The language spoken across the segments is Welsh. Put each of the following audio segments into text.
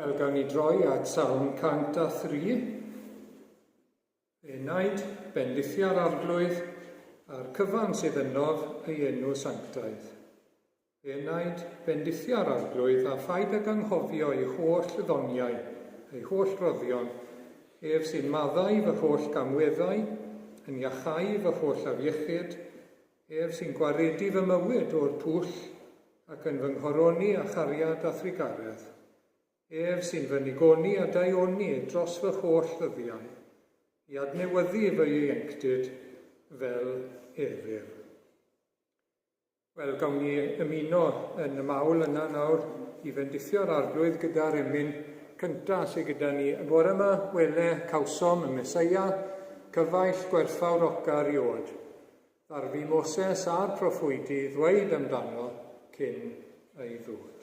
Wel, gawn ni droi at Salm 103. Fe wnaed bendithiau'r arglwydd a'r cyfan sydd ynof ei enw sanctaidd. Fe wnaed bendithiau'r arglwydd a phaid ag anghofio ei holl ddoniau, ei holl roddion, ef sy'n maddau fy holl gamweddau, yn iachau fy holl afiechyd, ef sy'n gwaredu fy mywyd o'r pwll ac yn fy nghoroni a chariad a thrigaredd. Ef sy'n fy nigoni a daioni dros fy holl ddyddiau, i adnewyddu fy ieuenctid fel efyr. Wel, gawn ni ymuno yn y mawl yna nawr i fendithio'r arglwydd gyda'r emyn cyntaf sydd gyda ni. Y bore yma wele cawsom y Meseia, cyfaill gwerthfawr ocar i oed. Ddarfu Moses a'r proffwydi ddweud amdano cyn ei ddod.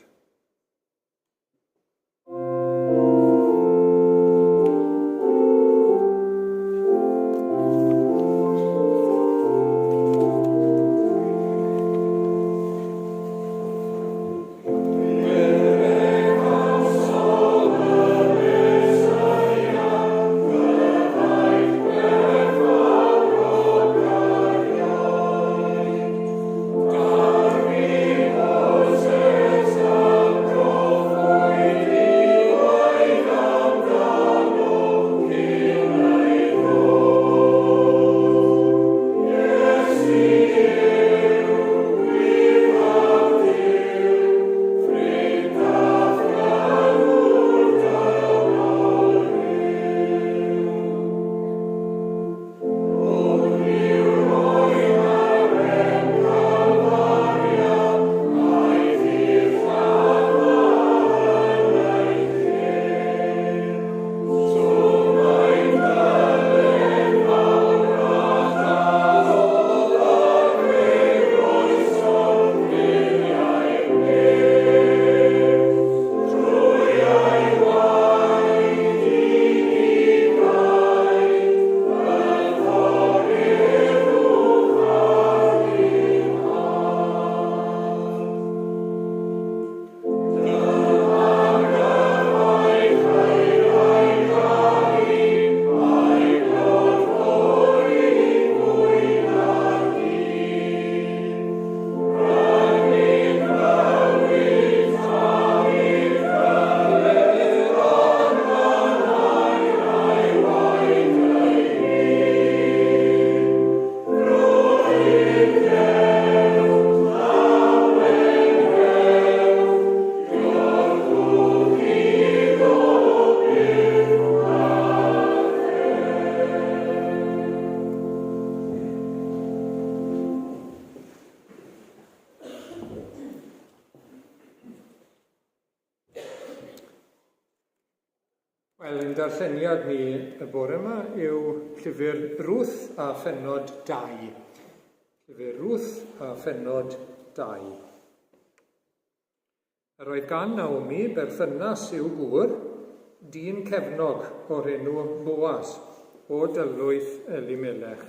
Wel, ein darlleniad ni y bore yma yw llyfr Ruth a Phennod 2. Llyfr Ruth a Phennod 2. Yr oedd gan Naomi berthynas i'w gŵr, dyn cefnog o'r enw Boaz, o dylwyth Elimelech.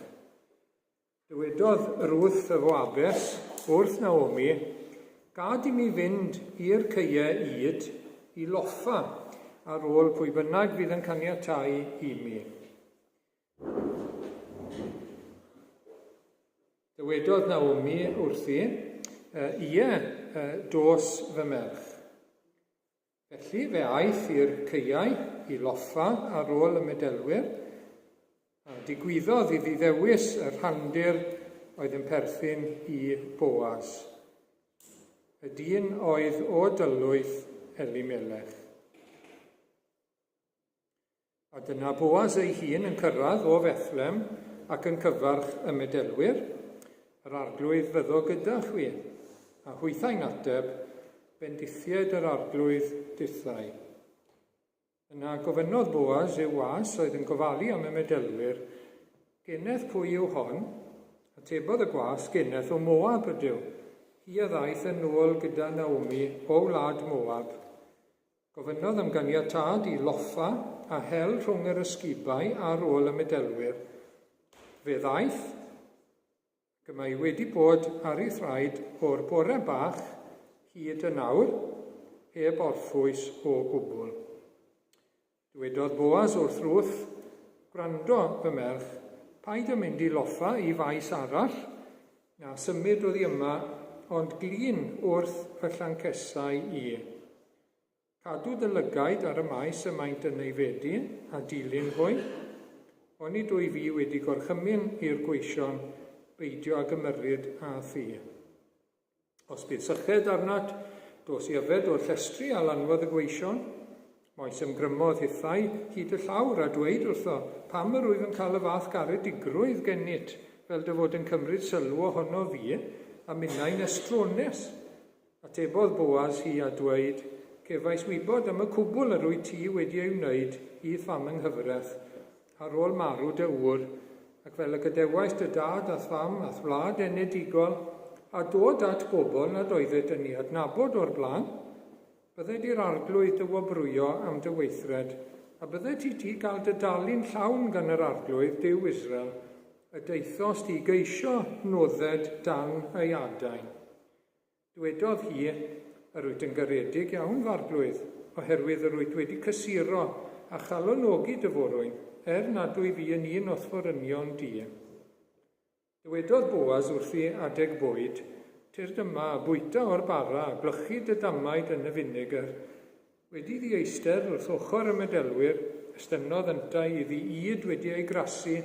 Dywedodd Ruth y Foabes wrth Naomi, gad i mi fynd i'r ceie Yd i loffa ar ôl pwy bynnag fydd yn caniatáu i mi. Dywedodd Naomi wrthi, ie, dos fy merch. Felly fe aeth i'r ceiau i loffa ar ôl y medelwyr, a digwyddodd iddi ddewis y rhandir oedd yn perthyn i Boaz. Y dyn oedd o dylwyth Elimelech. A dyna Boaz ei hun yn cyrraedd o Bethlem ac yn cyfarch y medelwyr. Yr arglwydd fyddo gyda chwi, a hwythau'n ateb, bendithied yr arglwydd dithau. Yna gofynnodd Boaz i'w was oedd yn gofalu am y medelwyr, geneth pwy yw hon, atebodd y gwas, geneth o Moab ydyw. Hi a ddaeth yn ôl gyda Naomi o wlad Moab. Gofynnodd am ganiatâd i loffa a hel rhwng yr ysgubau ar ôl y medelwyr. Fe ddaeth, gymai wedi bod ar ei thraed o'r bore bach hyd y nawr, heb orffwys o gwbl. Dywedodd Boas wrth Ruth, gwrando fy merch, paid yn mynd i loffa i faes arall, na symud oddi yma, ond glin wrth fy llancesau i. Cadw dy lygaid ar y maes y maent yn ei fedi a dilyn hwy, oni dwy fi wedi gorchymyn i'r gweision, beidio a gymyrryd a thi. Os bydd syched arnat, dos i yfed o'r llestri a lanfodd y gweision, moes ymgrymodd hithau hyd y llawr a dweud wrtho, pam yr wyf yn cael y fath garedigrwydd gennit, fel dy fod yn cymryd sylw ohono fi, a minnau'n estrones. Atebodd Boas hi a dweud, cefais wybod am y cwbl yr wyt ti wedi ei wneud i pham yng nghyfraith, ar ôl marw dy wr, ac fel y gydewais dy dad a thfam a thwlad enedigol, a dod at bobl nad oeddet yn ei adnabod o'r blaen, bydde di'r arglwydd dy wobrwyo am dy weithred, a bydde ti gael dy dalu'n llawn gan yr arglwydd Duw Israel, y deithos di geisio nodded dan ei adain. Dywedodd hi, yr wyt yn garedig iawn farglwydd, oherwydd yr wyt wedi cysuro a chalonogi dy forwyn, nad dwi fi yn un othforynion di. Dywedodd Boas wrthi adeg bwyd, tyr dyma bwyta o'r bara a glychu dy damaid yn y funegar. Wedi ddieistedd wrth ochr y medelwyr, estynodd yntau iddi id wedi ei grasi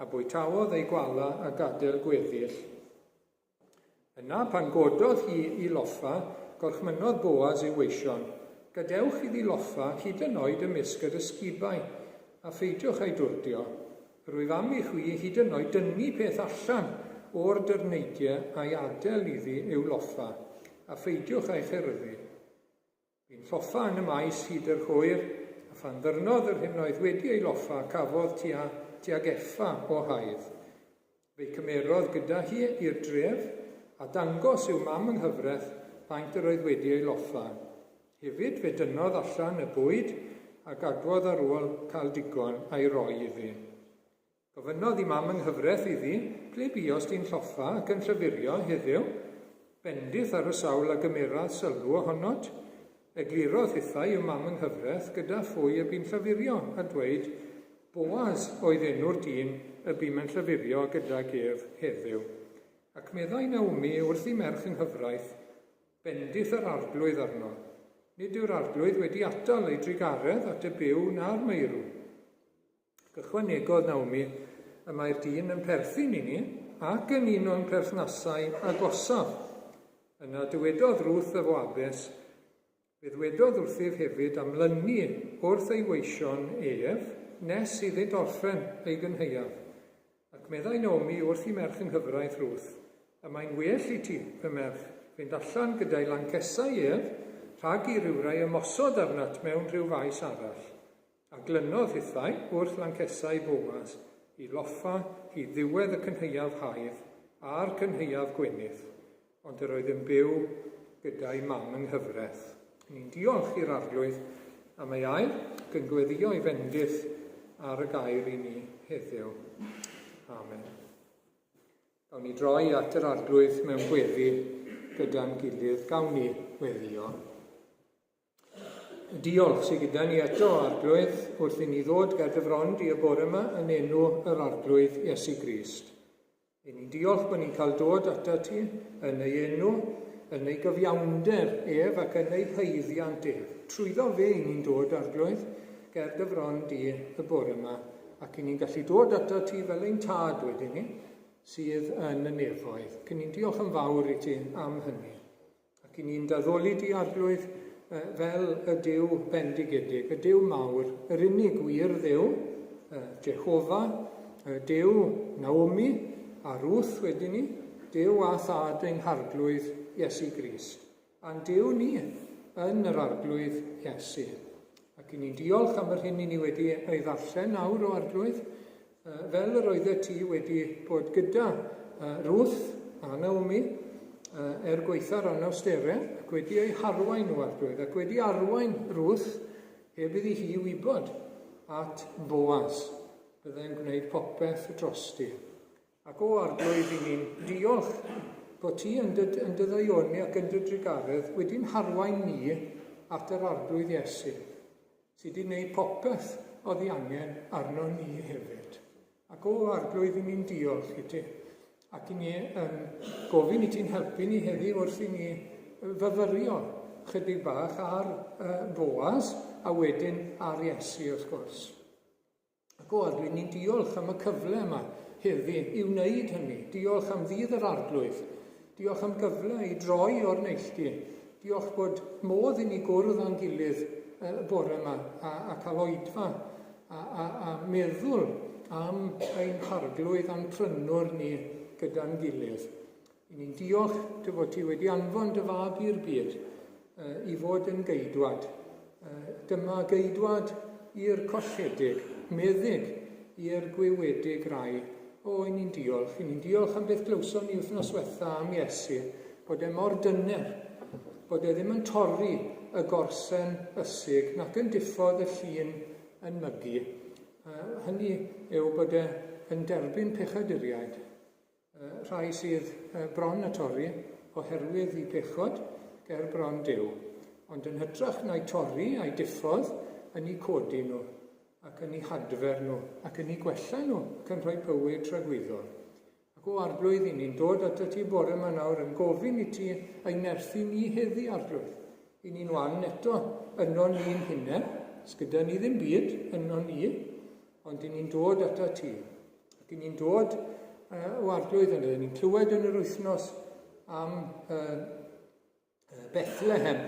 a bwytawodd ei gwala a gadael gweddill. Yna pan gododd hi i loffa, gorchmynodd Boas i'w weision. Gadewch iddi loffa hyd yn oed ymysg yr ysgubau, a pheidiwch ei dwrdio. Rwyf am i chwi hyd yn oed dynnu peth allan o'r dyrneidiau a'i adael iddi i'w loffa, a pheidiwch ei cheryddu. Fi'n lloffa yn y maes hyd yr hwyr, a phan ddyrnodd yr hyn oedd wedi ei loffa, cafodd tuag effa o haidd. Fe'i cymerodd gyda hi i'r dref, a dangos i'w mam yng nghyfraith faint yr oedd wedi ei loffa. Hefyd fe dynnodd allan y bwyd, a gadwodd ar ôl cael digon a'i roi iddi. Gofynodd i mam yng nghyfraith iddi, ble bios di'n lloffa ac yn llyfurio heddiw, bendith ar y sawl a gymeradd sylw ohonod, eglurodd hithau i'w mam yng nghyfraith gyda ffwy y bu'n llyfurio a dweud, Boas oedd enw'r dyn y bu'n llyfurio gyda gef heddiw. Ac meddai Naomi wrth i merch yng nghyfraith, bendith yr arglwydd arno. Nid yw'r arglwydd wedi atal ei drigaredd at y byw na'r meirw. Gychwanegodd Naomi, y mae'r dyn yn perthyn i ni ac yn un o'n perthnasau agosaf. Yna dywedodd Ruth y Foabes, fe ddwedodd wrthyf hefyd am lynu wrth ei weision ef, nes iddynt orffen ei gynheuaf. Ac meddai Naomi wrth i merch yng nghyfraith Ruth, a mae'n well i ti, fy merch, fynd allan gyda'i lancesau ef, rhag i rywrai ymosod arnat mewn rhyw faes arall. A glynodd hithau wrth lancesau Boas, i loffa i ddiwedd y cynheuaf haidd a'r cynheuaf gwenydd, ond yr oedd yn byw gyda'i mam yng nghyfraith. Ni'n diolch i'r arglwydd am ei air, gyngweddio i fendith ar y gair i ni heddiw. Amen. Gawn ni droi at yr arglwydd mewn gweddi gyda'n gilydd. Gawn ni weddio. Diolch sydd gyda ni eto arglwydd wrth i ni ddod ger dy frond i y bore yma yn enw yr arglwydd Iesu Grist. Ni'n diolch bod ni'n cael dod ata ti yn ei enw, yn ei gyfiawnder ef ac yn ei heiddiant ef. Trwyddo fe i ni'n dod arglwydd ger dy frond i y bore yma, ac i ni'n gallu dod ata ti fel ein tad wedyn ni, sydd yn y nefoedd. Cyn ni'n diolch yn fawr i ti am hynny. Ac i ni'n daddoli di arglwydd fel y Duw bendigedig, y Duw mawr, yr unig wir Dduw, Jehova, Duw Naomi a Ruth wedyn ni, Duw a thad ein harglwydd Iesu Grist. A'n Duw ni yn yr arglwydd Iesu. Ac i ni'n diolch am yr hyn i ni wedi ei ddarllen nawr o arglwydd, fel yr oeddet ti wedi bod gyda Ruth a Naomi, gweitha'r anawsterau, ac wedi ei harwain o arglwydd, ac wedi arwain Ruth heb iddi hi wybod at Boas. Byddai'n gwneud popeth drosti. Ac o arglwydd i ni'n diolch bod ti yn dy ddaioni ac yn dy drigaredd wedi'n harwain ni at yr arglwydd Iesu, sydd wedi gwneud popeth oedd ei angen arno ni hefyd. Ac o arglwydd i ni'n diolch i ti. Ac i ni gofyn i ti'n helpu ni heddi wrth i ni fyfyrio chydig bach ar Boaz a wedyn ar Iesu wrth gwrs. Ac o arglwydd ni'n diolch am y cyfle yma heddi i wneud hynny. Diolch am ddydd yr arglwydd. Diolch am gyfle i droi o'r neilltu. Diolch bod modd i ni gwrdd â'n gilydd bore yma a cael oedfa a meddwl am ein harglwydd a'n prynwr ni gyda'n gilydd. I ni'n diolch dy fod ti wedi anfon dy fab i'r byd i fod yn geidwad. Dyma geidwad i'r colledig, meddyg i'r gwewedig rai. O, i ni'n diolch. I ni'n diolch am beth glywson ni wythnos diwetha am Iesu, bod e mor dyner, bod e ddim yn torri y gorsen ysig, nac yn diffodd y llun yn mygu. Hynny yw bod e yn derbyn pechaduriaid. Rhai sydd bron y torri oherwydd i pechod ger bron Duw, ond yn hytrach na'i torri a'i diffodd yn ei codi nhw, ac yn ei hadfer nhw, ac yn ei gwella nhw, ac yn rhoi bywyd tragwyddol. Ac o arglwydd i ni'n dod at y ti bore yma nawr yn gofyn i ti ein nerthu ni heddi arglwydd. I ni'n wan eto yno ni'n hunain, sgyda ni ddim byd yno ni, ond i ni'n dod at y ti. Ac i ni'n dod o arglwydd yna, ni'n clywed yn yr wythnos am Bethlehem,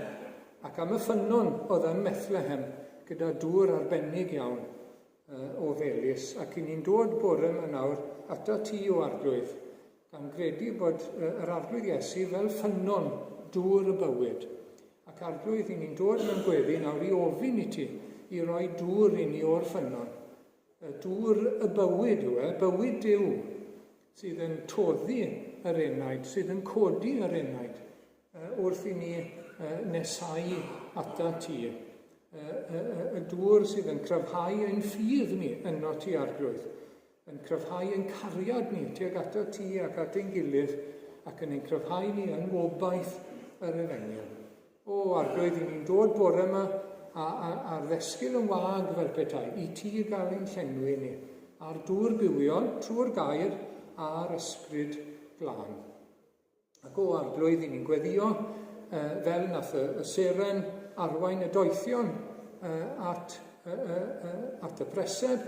ac am y ffynnon oedd ym Bethlehem, gyda dŵr arbennig iawn o felys, ac i ni'n dod bore yma nawr ata ti o arglwydd, gan credu bod yr arglwydd Iesu fel ffynnon dŵr y bywyd. Ac arglwydd i ni'n dod mewn gweddi nawr i ofyn i ti, i roi dŵr i ni o'r ffynnon. Dŵr y bywyd yw bywyd Duw, sydd yn toddi yr enaid, sydd yn codi yr enaid, wrth i ni nesau ata ti. Y dŵr sydd yn cryfhau ein ffydd ni yno ti arglwydd, yn cryfhau ein cariad ni tuag ato ti ac at ein gilydd, ac yn ein cryfhau ni yn wobaith yr Efengyl. O arglwydd i ni'n dod bore yma a'r ddesgyl yn wag fel petai, i ti gael ein llenwi ni, a'r dŵr bywiol trwy'r gair a'r ysbryd glân. Ac o arglwydd i ni'n gweddio fel nath y seren arwain y doethion at y preseb,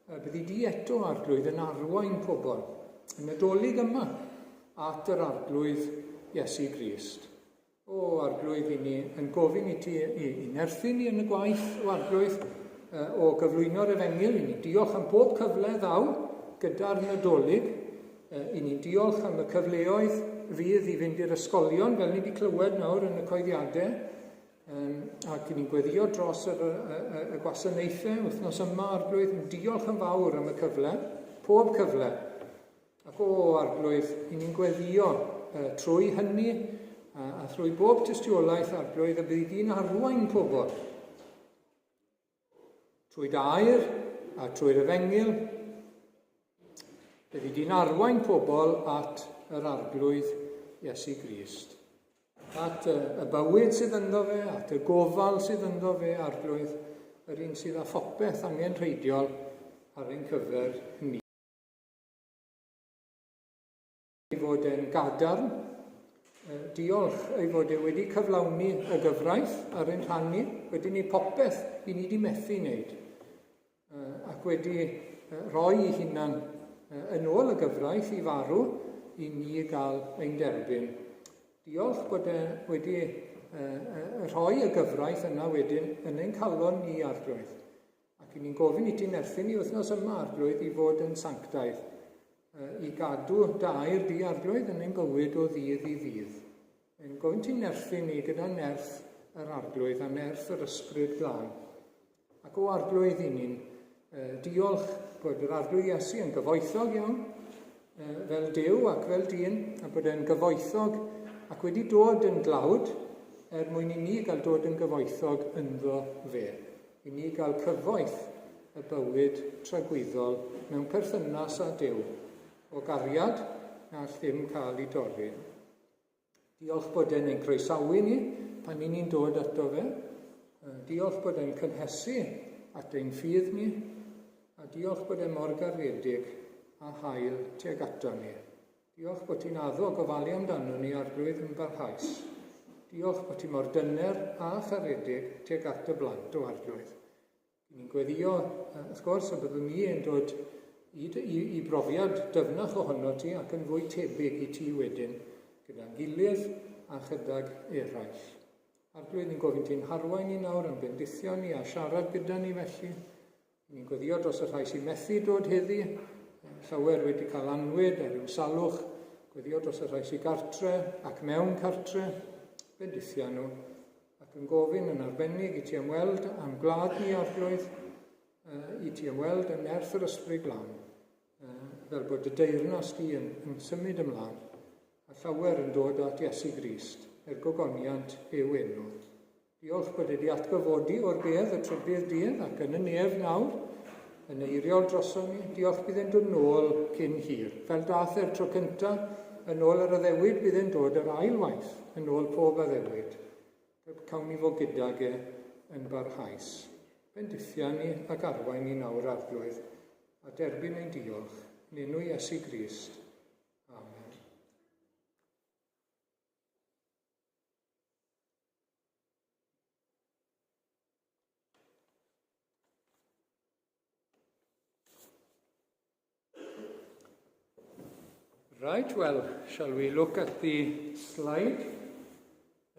byddi di eto arglwydd yn arwain pobl, yn nadolig yma at yr arglwydd Iesu Grist. O arglwydd i ni yn gofyn i ti i nerthu ni yn y gwaith o arglwydd o gyflwyno'r Efengyl. I ni diolch am bob cyfle ddaw gyda'r nadolig. I ni diolch am y cyfleoedd fydd i fynd i'r ysgolion, fel ni wedi clywed nawr yn y coeddiadau, ac ni'n gweddio dros y gwasanaethau wythnos yma arglwydd. Yn diolch yn fawr am y cyfle, pob cyfle. Ac o arglwydd, ni'n gweddio trwy hynny a trwy bob tystiolaeth arglwydd y bydd di'n arwain pobl. Trwy dair a trwy'r Efengyl, bydd di'n arwain pobl at yr arglwydd Iesu Grist. At y bywyd sydd ynddo fe, at y gofal sydd ynddo fe arglwydd, yr un sydd â phopeth angen rheidiol ar ein cyfer ni. I fod e'n gadarn, diolch ei fod e wedi cyflawni y gyfraith ar ein rhannu, wedi ni popeth i ni wedi methu wneud, ac wedi rhoi ei hunan yn ôl y gyfraith i farw i ni gael ein derbyn. Diolch bod e wedi rhoi y gyfraith yna wedyn yn ein calon ni arglwydd. Ac ni'n gofyn i ti nerthu ni wythnos yma arglwydd i fod yn sanctaidd, i gadw dair di arglwydd yn ein bywyd o ddydd i ddydd. Yn gofyn ti nerthu ni gyda nerth yr arglwydd a nerth yr ysbryd glân. Ac o arglwydd i ni'n diolch bod yr arglwydd Iesu yn gyfoethog iawn, fel Duw ac fel dyn, a bod e'n gyfoethog ac wedi dod yn dlawd mwyn i ni gael dod yn gyfoethog ynddo fe. I ni gael cyfoeth y bywyd tragwyddol mewn perthynas â Duw, o gariad na ddim cael ei dorri. Diolch bod e'n ein croesawu ni pan ni'n dod ato fe, Diolch bod e'n cynhesu at ein ffydd ni, a diolch bod e mor garedig a hael tuag ato ni. Diolch bod ti'n addo gofalu amdano ni arglwydd yn barhaus. Diolch bod ti mor dyner a charedig tuag at y blant o arglwydd. Ni'n gweddio, wrth gwrs, y byddwn ni yn dod i brofiad dyfnach ohono ti ac yn fwy tebyg i ti wedyn gyda'n gilydd a chydag eraill. Arglwydd, ni'n gofyn ti'n harwain ni nawr yn bendithio ni a siarad gyda ni felly. Ni'n gweddio dros y rhai sy'n methu dod heddi, llawer wedi cael anwyd a ryw salwch, gweddio dros y rhai sy'n gartre ac mewn cartre, bendithio nhw, ac yn gofyn yn arbennig i ti ymweld am glad ni arglwydd, i ti ymweld yn nerth yr ysbryd glân, fel bod y deyrnas di yn symud ymlaen, a llawer yn dod at Iesu Grist, gogoniant yw enw. Diolch bod wedi atgyfodi o'r bedd y trydydd dydd ac yn y nef nawr, yn eiriol droson ni. Diolch bydd e'n dod nôl cyn hir. Fel dath e'r tro cyntaf, yn ôl yr addewid bydd e'n dod yr ail waith, yn ôl pob addewid. Cawn ni fod gydag e yn barhaus. Bendithia ni ac arwain ni nawr arglwydd, a derbyn ein diolch, yn enw Iesu Grist. Amen. Right, well, shall we look at the slide?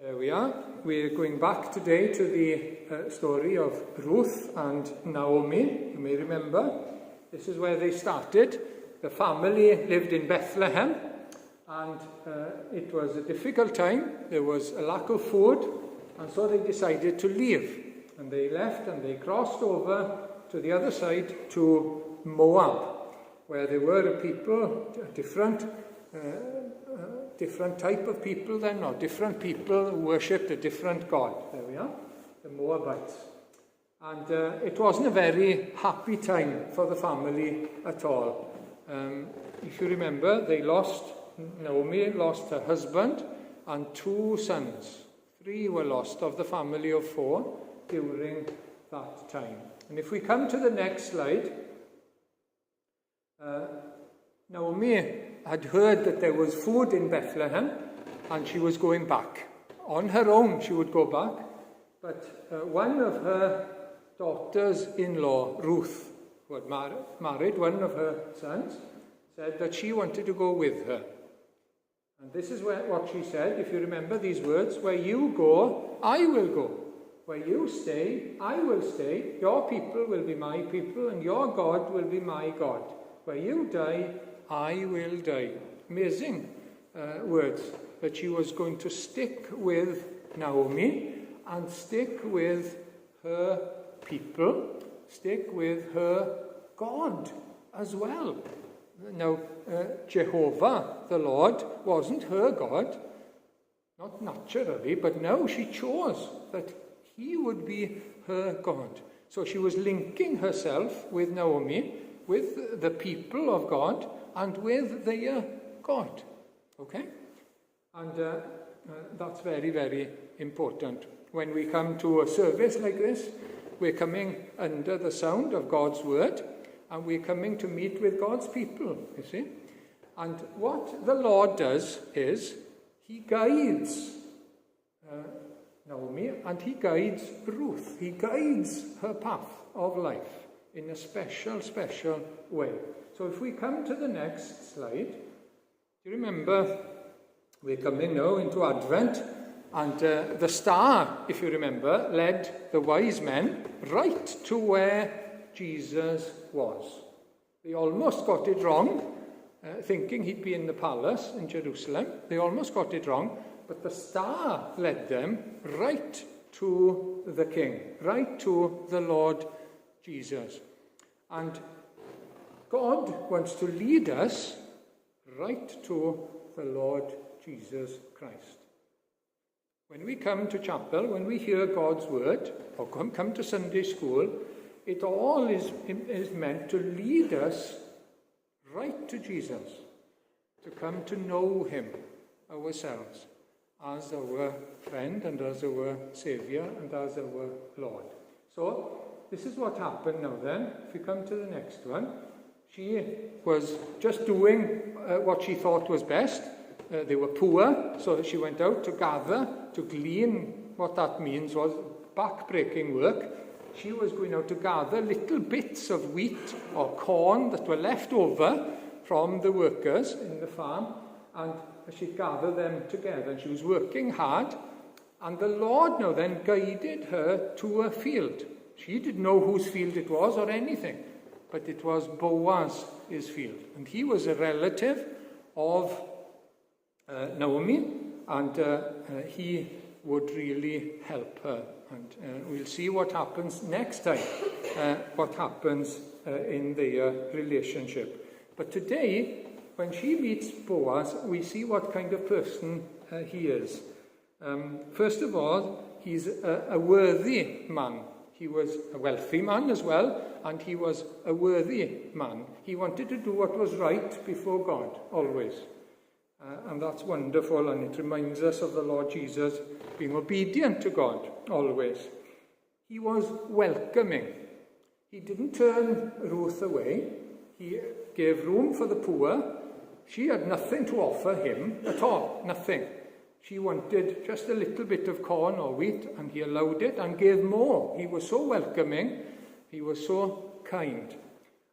There we are. We're going back today to the story of Ruth and Naomi. You may remember, this is where they started. The family lived in Bethlehem, and it was a difficult time. There was a lack of food, and so they decided to leave. And they left and they crossed over to the other side to Moab, where there were a people, a different type of people then, or different people who worshipped a different god. There we are, the Moabites. And it wasn't a very happy time for the family at all. If you remember, Naomi lost her husband and 2 sons. 3 were lost of the family of 4 during that time. And if we come to the next slide, Naomi had heard that there was food in Bethlehem and she was going back. On her own she would go back, but one of her daughters-in-law, Ruth, who had married one of her sons, said that she wanted to go with her. And this is what she said, if you remember these words: where you go, I will go. Where you stay, I will stay. Your people will be my people, and your God will be my God. Where you die, I will die. Amazing words, that she was going to stick with Naomi and stick with her people, stick with her God as well. Now, Jehovah, the Lord, wasn't her God, not naturally, but no, she chose that he would be her God. So she was linking herself with Naomi, with the people of God, and with their God. Okay? And that's very, very important. When we come to a service like this, we're coming under the sound of God's word, and we're coming to meet with God's people, you see. And what the Lord does is, he guides Naomi, and he guides Ruth. He guides her path of life in a special, special way. So if we come to the next slide, do you remember, we're coming now into Advent, and the star, if you remember, led the wise men right to where Jesus was. They almost got it wrong, thinking he'd be in the palace in Jerusalem. They almost got it wrong, but the star led them right to the King, right to the Lord Jesus. And God wants to lead us right to the Lord Jesus Christ. When we come to chapel, when we hear God's word, or come to Sunday school, it all is meant to lead us right to Jesus, to come to know him ourselves. as our friend and as our Saviour and as our Lord. So, this is what happened now then. If we come to the next one, she was just doing what she thought was best. They were poor, so she went out to gather, to glean. What that means was back-breaking work. She was going out to gather little bits of wheat or corn that were left over from the workers in the farm, and she'd gather them together, and she was working hard. And the Lord now then guided her to a field. She didn't know whose field it was or anything, but it was Boaz's field. And he was a relative of Naomi, and he would really help her. And we'll see what happens next time, what happens in their relationship. But today, when she meets Boaz, we see what kind of person he is. First of all, he's a worthy man. He was a wealthy man as well, and he was a worthy man. He wanted to do what was right before God, always. And that's wonderful, and it reminds us of the Lord Jesus being obedient to God, always. He was welcoming. He didn't turn Ruth away. He gave room for the poor. She had nothing to offer him at all, nothing. She wanted just a little bit of corn or wheat, and he allowed it and gave more. He was so welcoming. He was so kind.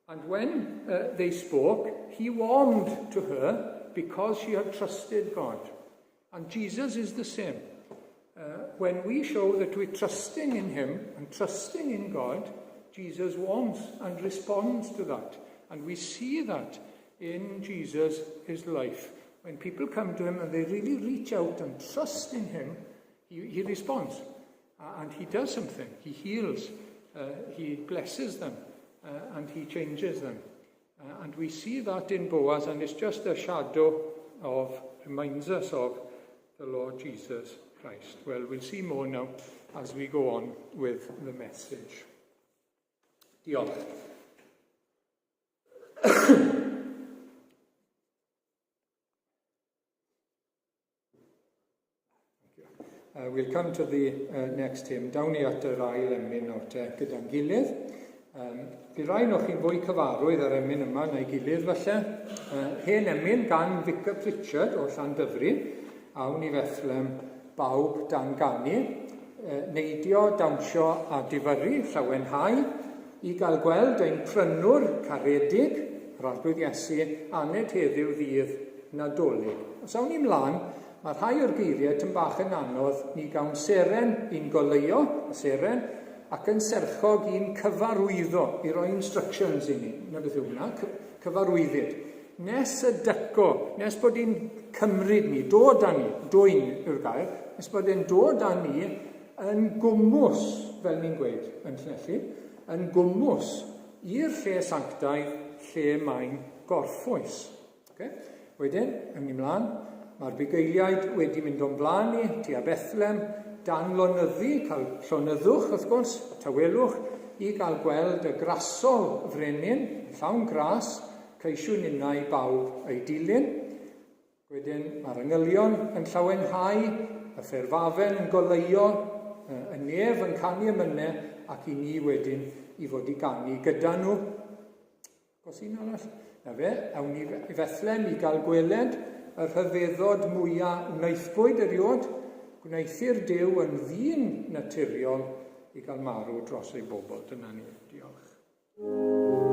And when they spoke, he warmed to her because she had trusted God. And Jesus is the same. When we show that we're trusting in him and trusting in God, Jesus warms and responds to that. And we see that in Jesus' life. When people come to him and they really reach out and trust in him, he responds. And he does something. He heals. He blesses them. And he changes them. And we see that in Boaz, and it's just a shadow of, reminds us of the Lord Jesus Christ. Well, we'll see more now as we go on with the message. Diolch. We'll come to the next hymn. Dawn ni at yr ail emyn nawr te gyda'n gilydd. Bydd rai nhw chi'n fwy cyfarwydd ar emyn yma na'i gilydd falle. Hen emyn gan Vicar Pritchard o Llandyfri, awn i Fethlem bawb dan ganu, neidio, dawnsio a difyru, llawenhau, i gael gweld ein prynwr caredig, yr arglwydd Iesu, aned heddiw ddydd nadolig. Os awn ni mlaen, mae rhai o'r geiriau tym bach yn anodd ni gawn seren i'n goleuo, y seren, ac yn serchog i'n cyfarwyddo, i roi instructions i ni. Na beth yw hwnna, cyfarwyddyd. Nes y dyco, nes bod i'n cymryd ni, dod â ni, dwy'n yw'r gair, nes bod i'n dod â ni yn gwmws, fel ni'n gweud yn Llanelli, yn gwmws i'r lle sanctaidd, lle mae'n gorffwys. Okay? Wedyn, yn ni mlaen, mae'r bugeiliaid wedi mynd o'n blaen ni, tua Bethlem, dan lonyddu, cael llonyddwch, wrth gwrs, tawelwch, i gael gweld y grasol frenin, llawn gras, ceisiwn unnau bawb ei dilyn. Wedyn, mae'r angylion yn llawenhau, y ffurfafen yn goleuo, y nef yn canu ymynau, ac i ni wedyn i fod i ganu gyda nhw. Gos un arall? Na fe, awn ni i Fethlem i gael gweled y rhyfeddod mwyaf wnaethbwyd eriod, gwneithir Duw yn ddyn naturiol i gael marw dros ei bobl. Dyna ni. Diolch. Amen.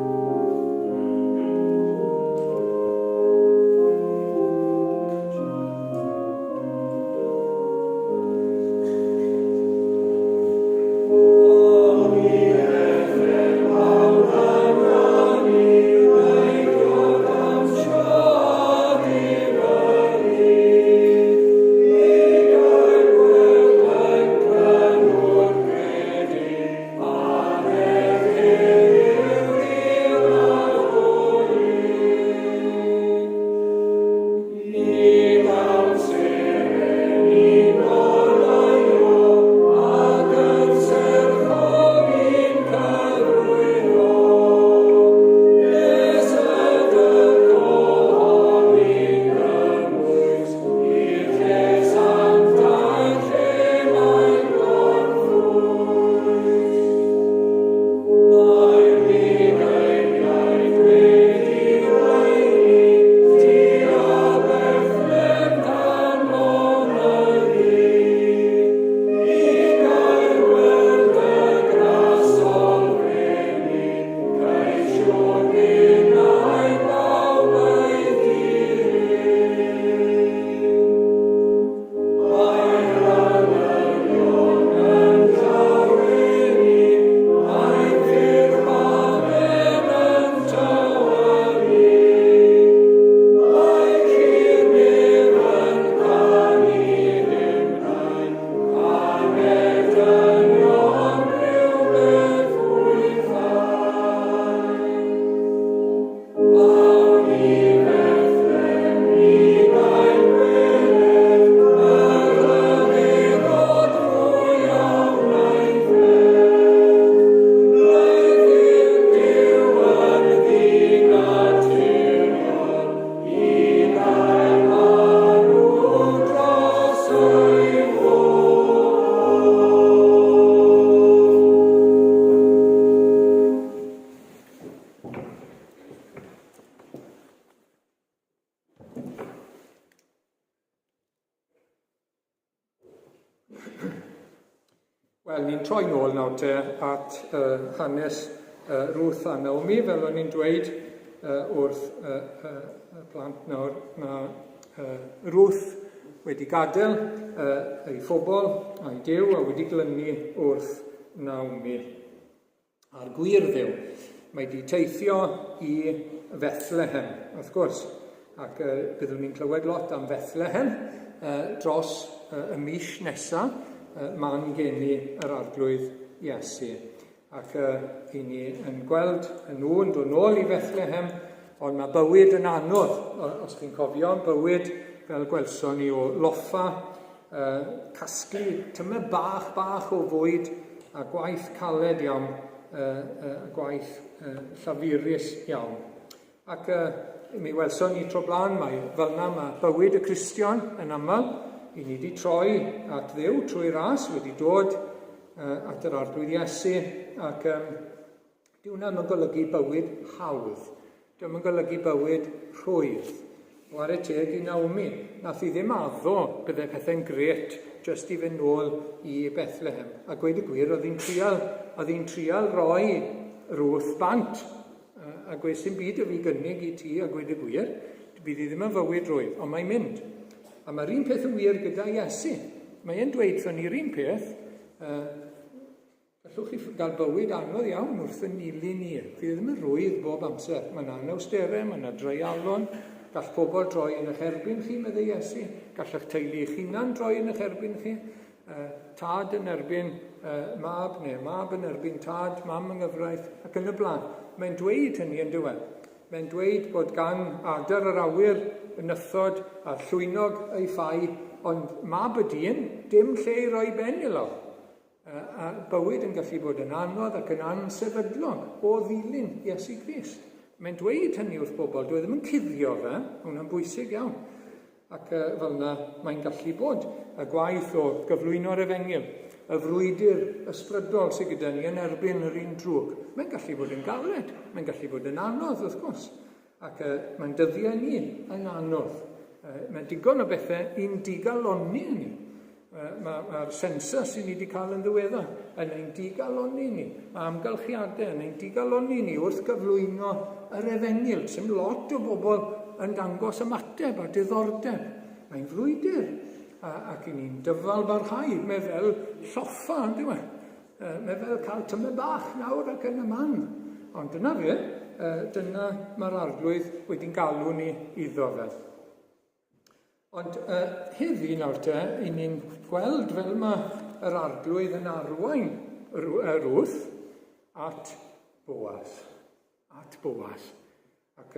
Wel, ni'n troi nôl nawr te at hanes Ruth a Naomi, fel o'n i'n dweud wrth y plant nawr. Mae Ruth wedi gadael ei phobl a'i Duw a wedi glynu wrth Naomi. A'r gwir ddiw, mae wedi teithio i Bethlehem, wrth gwrs, ac byddwn ni'n clywed lot am Bethlehem dros y mis nesaf, man geni yr arglwydd Iesu. Ac i ni yn gweld nhw yn dod nôl i Bethlehem, ond mae bywyd yn anodd, os chi'n cofio, bywyd fel gwelson ni o loffa, casglu tymed bach o fwyd a gwaith caled iawn, gwaith llafurus iawn. Ac mi welson ni tro blaen, fel yna mae bywyd y Cristion yn aml, i ni wedi troi at Dduw trwy ras, wedi dod at yr arglwydd Iesu, ac dyw hwnna yn golygu bywyd hawdd. Dyw hwnna'n golygu bywyd rhwydd. Ware teg i Naomi, nath i ddim addo bydde pethau'n gret jyst i fynd nôl i Bethlehem. A gweud y gwir, oedd hi'n trial roi Ruth bant. A gweud sy'n byd o fi gynnig i ti, a gweud y gwir, bydd hi ddim yn fywyd rhwydd, ond mae'n mynd. A mae'r un peth yn wir gyda Iesu. Mae'n dweud thon ni'r un peth, gallwch chi gael bywyd anodd iawn wrth y nili ni. Fi ddim yn rhwydd bob amser. Mae yna anawsterau, mae yna dreialon, gall pobl droi yn eich erbyn chi, medde Iesu. Gall eich teulu eich hunan droi yn eich erbyn chi. Tad yn erbyn mab, neu mab yn erbyn tad, mam yng nghyfraith, ac yn y blaen. Mae'n dweud hynny yn diwedd. Mae'n dweud bod gan adar yr awyr y nythod a llwynog ei ffai, ond mab y dyn, dim lle i roi ben i lawr. A bywyd yn gallu bod yn anodd ac yn ansefydlog o ddilyn Iesu Grist. Mae'n dweud hynny wrth bobl, dwi ddim yn cuddio fe, hwnna'n bwysig iawn. Ac fel yna, mae'n gallu bod y gwaith o gyflwyno'r Efengyl, y frwydr ysbrydol sydd gyda ni yn erbyn yr un drwg. Mae'n gallu bod yn galed, mae'n gallu bod yn anodd, wrth gwrs. Ac mae'n dyddiau ni yn anodd. Mae'n digon o bethau i'n digaloni ni. Mae'r sensas sy'n ni wedi cael yn ddiweddar yn ein digaloni ni. Mae amgylchiadau yn ein digaloni ni wrth gyflwyno yr Efengyl. Sy'n lot o bobl yn dangos ymateb a diddordeb. Mae'n frwydr. Ac i ni'n dyfalbarhau. Mae fel lloffa, ynddi we? Mae fel cael tymed bach nawr ac yn y man. Ond dyna fe, dyna mae'r arglwydd wedi'n galw ni iddo fe. Ond heddi nawr te, i ni'n gweld fel mae yr arglwydd yn arwain Ruth at Boaz. At Boaz. Ac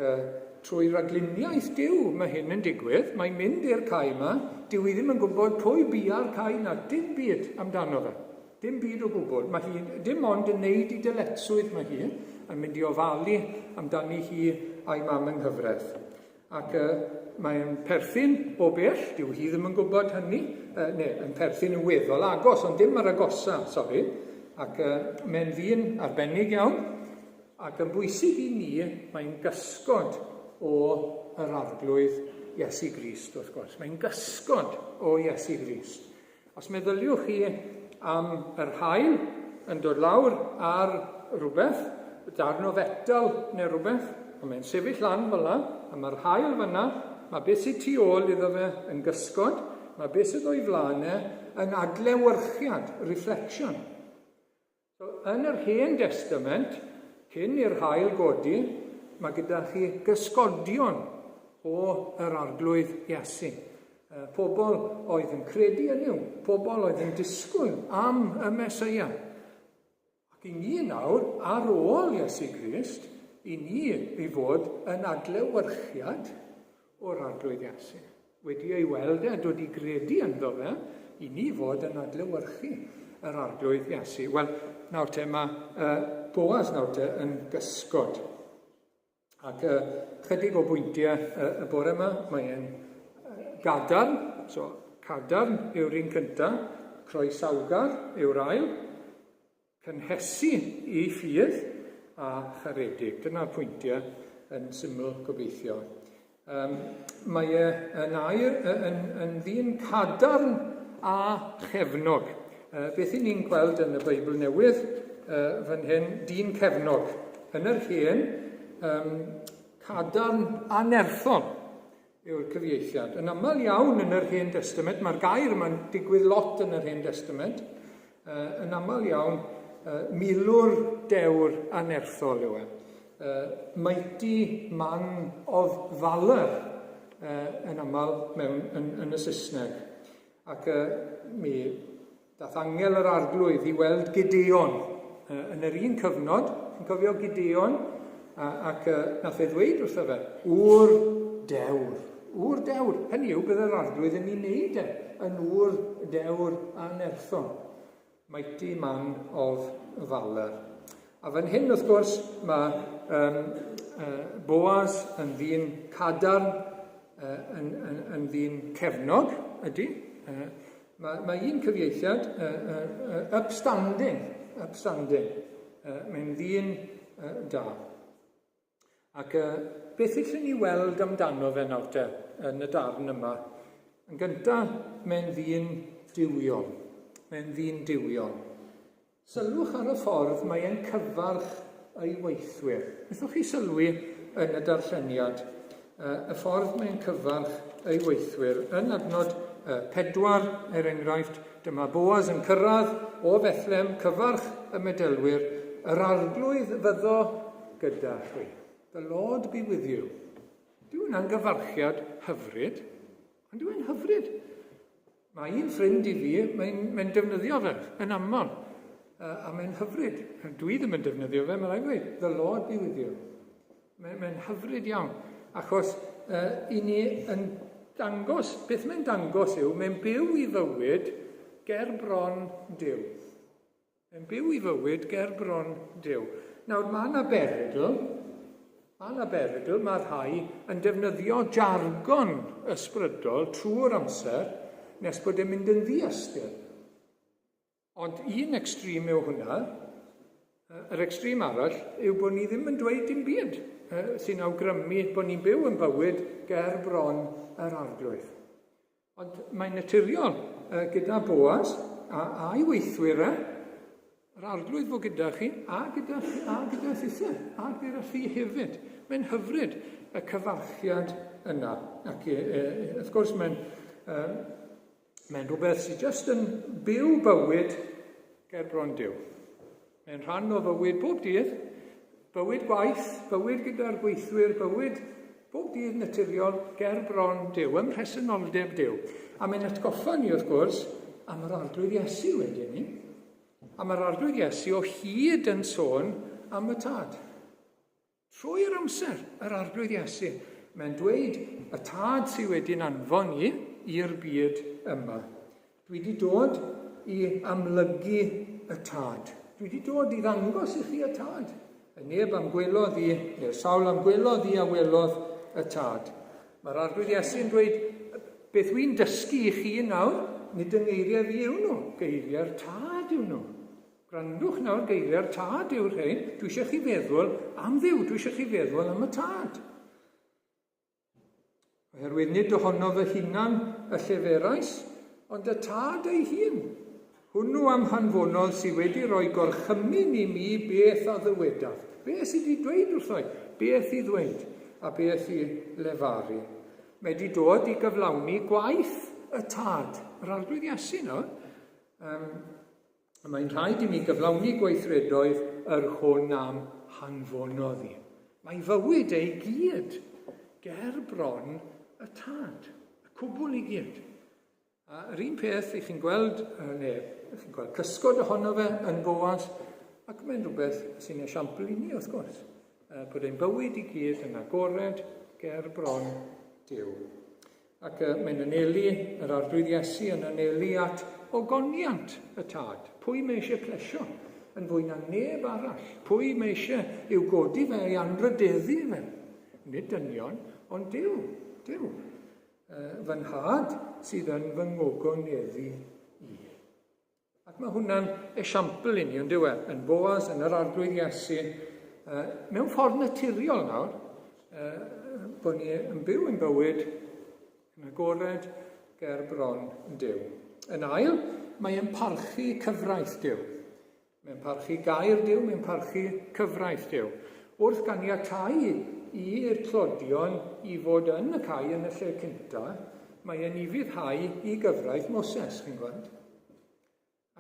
trwy ragluniaeth Duw mae hyn yn digwydd, mae'n mynd i'r cae yma, dyw hi ddim yn gwybod pwy bia'r cae yna, dim byd amdano fe. Dim byd o gwybod. Mae hi dim ond yn neud i dyletswydd mae hi, yn mynd i ofalu amdani hi a'i mam yng nghyfraith. Ac mae'n perthyn o bell, dyw hi ddim yn gwybod hynny, yn perthyn yn weddol agos, ond dim ar agosa, sori. Ac mae'n ddyn arbennig iawn, ac yn bwysig i ni, mae'n gysgod o yr arglwydd Iesu Grist, wrth gwrs. Mae'n gysgod o Iesu Grist. Os meddyliwch chi am yr haul yn dod lawr ar rhywbeth, darn o fetal neu rhywbeth, ond mae'n sefyll lan fel yna, a mae'r haul fyna, mae beth sydd tu ôl iddo fe yn gysgod, mae beth sydd o'i flanau yn adlewyrchiad, reflection. So, yn yr Hen Testament, cyn i'r haul godi, mae gyda chi gysgodion o yr arglwydd Iesu. Pobl oedd yn credu yn yw, pobl oedd yn disgwyl am y Meseia. Ac i ni nawr, ar ôl Iesu Grist, i ni i fod yn adlewyrchiad o'r arglwydd Iesu. Wedi ei weld dod i gredu ynddo fe, i ni fod yn adlewyrchu yr arglwydd Iesu. Wel, nawr te mae Boaz nawr te yn gysgod. Ac chydig o bwyntiau y bore yma, mae'n gadarn, so cadarn yw'r un cyntaf, croesawgar yw'r ail, cynhesu i ffydd a charedig. Dyna'r pwyntiau yn syml gobeithio. Mae yn ddyn cadarn a chefnog. Beth i ni'n gweld yn y Beibl Newydd fan hyn, dyn cefnog. Yn yr hen, cadarn anerthol yw'r cyfieithiad. Yn aml iawn yn yr Hen Testament, mae'r gair yma'n digwydd lot yn yr Hen Testament, yn aml iawn, milwr dewr anerthol yw e. Mighty man of valor yn aml yn y Saesneg. Ac mi dath angel yr arglwydd i weld Gideon yn yr un cyfnod, yn cofio Gideon, ac nath ei ddweud wrtho fe, wr dewr. Hynny yw, bydd yr arglwydd yn ei wneud yn wr dewr anerthol. Mighty man of valor. A fan hyn, wrth gwrs, mae Boaz yn ddyn cadarn, yn ddyn cefnog, ydy. Mae un cyfieithiad, upstanding. Mae'n ddyn da. Ac beth allwn ni weld amdano fe nawr te, yn y darn yma? Yn gyntaf, mae'n ddyn diwiol. Sylwch ar y ffordd mae e'n cyfarch ei weithwyr. Wnaethoch chi sylwi yn y darlleniad y ffordd mae'n cyfarch ei weithwyr. Yn adnod 4, enghraifft, dyma Boaz yn cyrraedd o Bethlem, cyfarch y medelwyr, yr arglwydd fyddo gyda chi. The Lord be with you. Dyw hwnna'n gyfarchiad hyfryd, ond dyw hwnna'n hyfryd. Mae un ffrind i fi, mae'n defnyddio fe yn aml, a mae'n hyfryd. Dwi ddim yn defnyddio fe, mae'n dweud, the Lord be with you. Mae'n hyfryd iawn, achos i ni yn dangos, beth mae'n dangos yw, mae'n byw i fywyd ger bron Duw. Nawr, mae yna berygl, mae rhai yn defnyddio jargon ysbrydol trwy'r amser, nes bod e'n mynd yn ddi-ystyr. Ond un extrem yw hwnna, yr extrem arall yw bod ni ddim yn dweud dim byd sy'n awgrymu bod ni'n byw yn bywyd ger bron yr arglwydd. Ond mae'n naturiol gyda Boaz a'i weithwyr yr arglwydd fod gyda chi, a gyda thithe, a gyda chi hefyd. Mae'n hyfryd y cyfarchiad yna. Ac wrth gwrs mae'n rhywbeth sydd jyst yn byw bywyd ger bron Duw. Mae'n rhan o fywyd bob dydd, bywyd gwaith, bywyd gyda'r gweithwyr, bywyd bob dydd naturiol ger bron Duw, ym mhresenoldeb Duw. A mae'n atgoffa ni, wrth gwrs, am yr arglwydd Iesu wedyn ni. A mae'r arglwydd Iesu o hyd yn sôn am y tad. Trwy'r amser, yr arglwydd Iesu, mae'n dweud y tad sydd wedi'n anfon ni i'r byd yma. Dwi wedi dod i amlygu y tad. Dwi wedi dod i ddangos i chi y tad. Y neb am gwelodd i, neu'r sawl am gwelodd i a welodd y tad. Mae'r arglwydd Iesu yn dweud, beth dwi'n dysgu i chi nawr, nid yng ngeiriau fi yw nhw, geiriau'r tad yw nhw. Gwrandwch nawr, geiriau'r tad yw'r rhain. Dwi eisiau chi feddwl am Dduw, dwi eisiau chi feddwl am y tad. Oherwydd nid ohono fy hunan y lleferais, ond y tad ei hun. Hwnnw am hanfonodd sydd wedi rhoi gorchymyn i mi beth a ddywedaf. Beth sydd wedi dweud wrthoi? Beth i ddweud a beth i lefaru. Mae wedi dod i gyflawni gwaith y tad. Yr arglwydd Iesu nawr. Mae'n rhaid i mi gyflawni gweithredoedd yr hwn am hanfonodd i. Mae fywyd ei gyd ger bron y tad, y cwbl i gyd. Yr un peth i chi'n gweld, chi'n gweld cysgod ohono fe yn Boaz, ac mae'n rhywbeth sy'n esiampl i ni, wrth gwrs. Bod ein bywyd i gyd yn agored ger bron Duw. Ac mae'n anelu, yr arglwydd Iesu yn anelu at ogoniant y tad. Pwy mae eisiau plesio yn fwy na neb arall? Pwy mae eisiau i'w godi fe i anrydeddu fe? Nid dynion, ond Duw. Fy nhad sydd yn fy ngogoneddu i. Ac mae hwnna'n esiampl i ni, ond yw e, yn Boaz, yn yr arglwydd Iesu, mewn ffordd naturiol nawr, bod ni yn byw yn bywyd yn agored ger bron Duw. Yn ail, mae e'n parchu cyfraith Duw. Mae'n parchu gair Duw, mae'n parchu cyfraith Duw. Wrth ganiatáu i'r clodion i fod yn y cae yn y lle cynta, mae e'n ufuddhau i gyfraith Moses, chi'n gweld?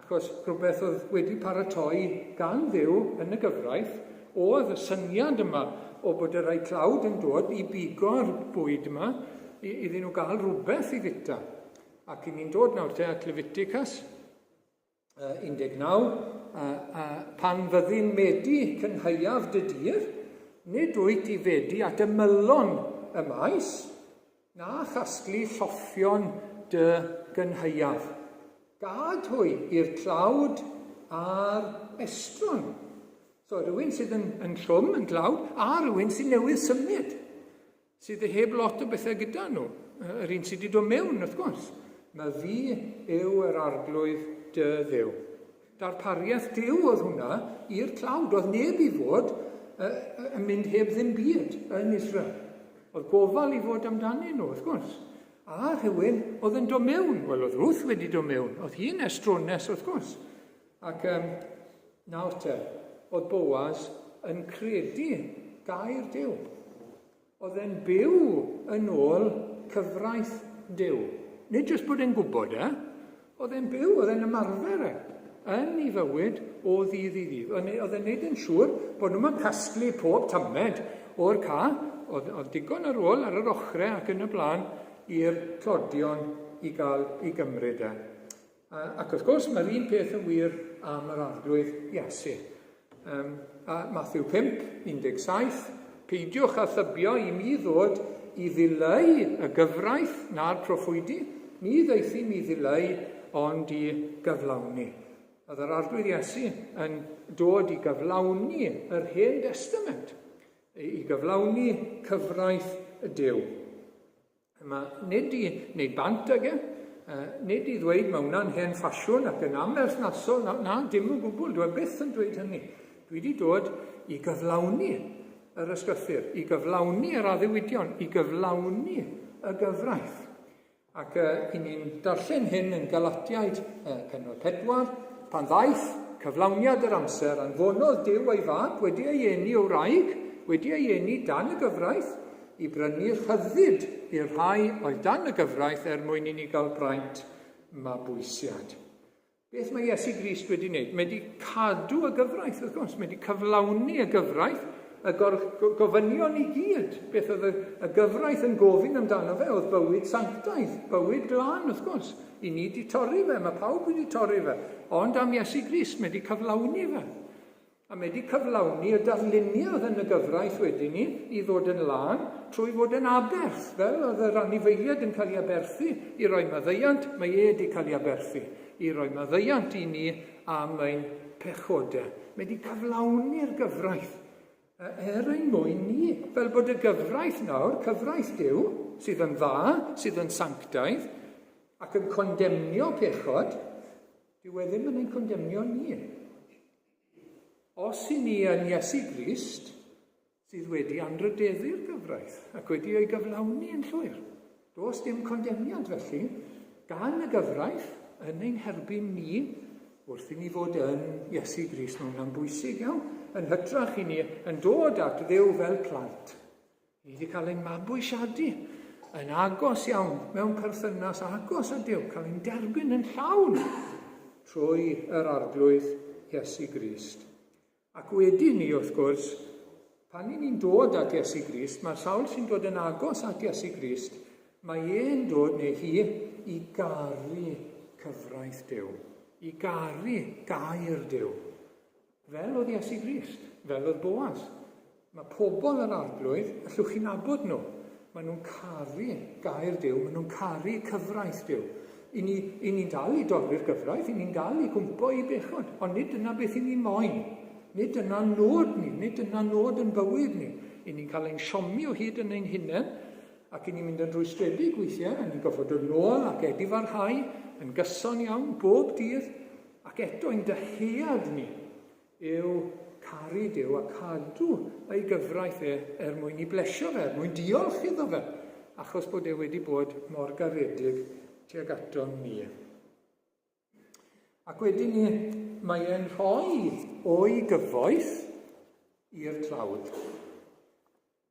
Achos rhywbeth oedd wedi paratoi gan Dduw yn y gyfraith, oedd y syniad yma o bod y rai clawd yn dod i bigo'r bwyd yma, iddyn nhw gael rhywbeth i fita. Ac i ni'n dod nawr te at Leviticus 19, pan fyddi'n medi cynhaiaf dy dir, nid wyt i fedi at ymylon y maes, na chasglu lloffion dy gynhaiaf. Gad hwy i'r clawd a'r estron. So, rhywun sydd yn llwm, yn glawd, a rhywun sydd newydd symud, sydd heb lot o bethau gyda nhw. Yr un sydd wedi dod mewn, wrth gwrs. Mae fi yw yr arglwydd dy Dduw. Darpariaeth Duw oedd hwnna i'r clawd. Oedd neb i fod yn mynd heb ddim byd yn Israel. Oedd gofal i fod amdani nhw, wrth gwrs. A rhywun oedd yn dod mewn. Wel, oedd Ruth wedi dod mewn. Oedd hi'n estrones, wrth gwrs. Ac nawr te, oedd Boaz yn credu gair Duw. Oedd e'n byw yn ôl cyfraith Duw. Nid jyst bod e'n gwybod oedd e'n byw, oedd e'n ymarfer yn ei fywyd o ddydd i ddydd. Oedd e'n neud yn siŵr bod nhw'n casglu pob tamed o'r ca, oedd digon ar ôl ar yr ochrau ac yn y blaen i'r clodion i gael i gymryd Ac wrth gwrs, mae'r un peth yn wir am yr arglwydd Iesu. Matthew 5, 17, peidiwch a thybio i mi ddod i ddileu y gyfraith na'r proffwydi, ni ddeithi mi ddileu ond i gyflawni. Oedd yr arglwydd Iesu yn dod i gyflawni yr Hen Testament, i gyflawni cyfraith y Duw. Nid i wneud bant ag nid i ddweud mae hwnna'n hen ffasiwn ac yn amerthnasol, na, dim o gwbl, dwi byth yn dweud hynny. Dwi wedi dod i gyflawni yr ysgrythur, i gyflawni yr addewidion, i gyflawni y gyfraith. Ac i ni'n darllen hyn yn Galatiaid pennod 4, pan ddaeth cyflawniad yr amser, anfonodd Duw ei fab wedi ei eni o wraig, wedi ei eni dan y gyfraith, i brynu'r rhyddid i'r rhai oedd dan y gyfraith mwyn i ni gael braint mabwysiad. Beth mae Iesu Grist wedi wneud? Mae wedi cadw y gyfraith, wrth gwrs. Mae wedi cyflawni y gyfraith, y gofynion i gyd. Beth oedd y gyfraith yn gofyn amdano fe oedd bywyd sanctaidd, bywyd glân, wrth gwrs. I ni wedi torri fe, mae pawb wedi torri fe. Ond am Iesu Grist, mae wedi cyflawni fe. A mae wedi cyflawni y darluniad yn y gyfraith wedyn ni i ddod yn lan trwy fod yn aberth. Fel oedd yr anifeiliaid yn cael ei aberthu i roi maddeiant, mae wedi cael ei aberthu i roi maddeiant i ni am ein pechodau. Mae wedi cyflawni'r gyfraith ein mwyn ni. Fel bod y gyfraith nawr, cyfraith Duw, sydd yn dda, sydd yn sanctaidd, ac yn condemnio pechod, dyw e ddim yn ein condemnio ni. Os i ni yn Iesu Grist, sydd wedi anrydeddu'r gyfraith ac wedi ei gyflawni yn llwyr. Does dim condemniad felly, gan y gyfraith yn ein herbyn ni, wrth i ni fod yn Iesu Grist. Mae hwnna'n bwysig iawn, yn hytrach i ni yn dod at Dduw fel plant. Ni wedi cael ein mabwysiadu yn agos iawn, mewn perthynas agos â Duw, cael ein derbyn yn llawn trwy yr arglwydd Iesu Grist. Ac wedyn ni, wrth gwrs, pan ni'n dod at Iesu Grist, mae'r sawl sy'n dod yn agos at Iesu Grist, mae e'n dod, neu hi, i garu cyfraith Duw, i garu gair Duw. Fel oedd Iesu Grist, fel oedd Boaz. Mae pobl yr arglwydd, allwch chi'n nabod nhw, maen nhw'n caru gair Duw, maen nhw'n caru cyfraith Duw. I ni'n dal i dorri'r gyfraith, i ni'n dal i gwmpo i bechod, ond nid yna beth i ni moyn. Nid yna nod ni, nid yna nod yn bywyd ni. I ni'n cael ein siomi o hyd yn ein hunain, ac i ni'n mynd yn rwystredig weithiau, a ni'n goffod dod nôl ac edifarhau, yn gyson iawn, bob dydd, ac eto ein dyhead ni yw caru Duw a cadw ei gyfraith mwyn i blesio fe, mwyn diolch iddo fe, achos bod e wedi bod mor garedig tuag ato ni. Ac wedyn ni, mae e'n rhoi o'i gyfoeth i'r tlawd.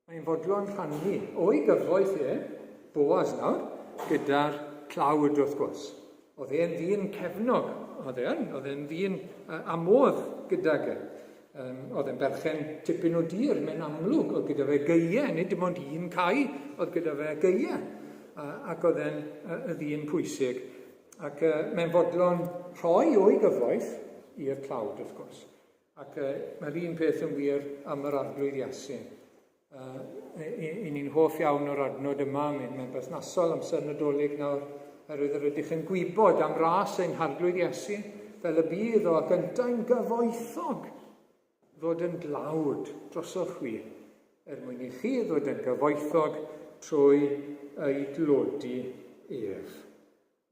Mae'n fodlon rhannu o'i gyfoeth Boaz nawr, gyda'r tlawd wrth gwrs. Oedd e'n ddyn cefnog, oedd e'n ddyn amodd gydag e. Oedd e'n berchen tipyn o dir, mae'n amlwg, oedd gyda fe geiau, nid dim ond un cai, oedd gyda fe geiau. Ac oedd e'n y ddyn pwysig. Ac mae'n fodlon rhoi o'i gyfoeth i'r tlawd wrth gwrs. Ac mae'r un peth yn wir am yr arglwydd Iesu. Ni'n hoff iawn o'r adnod yma, mae'n berthnasol amser Nadolig nawr, oherwydd yr ydych yn gwybod am ras ein harglwydd Iesu, fel y bydd o gyntau'n gyfoethog ddod yn dlawd drosoch chwi, mwyn i chi ddod yn gyfoethog trwy ei dlodi ef.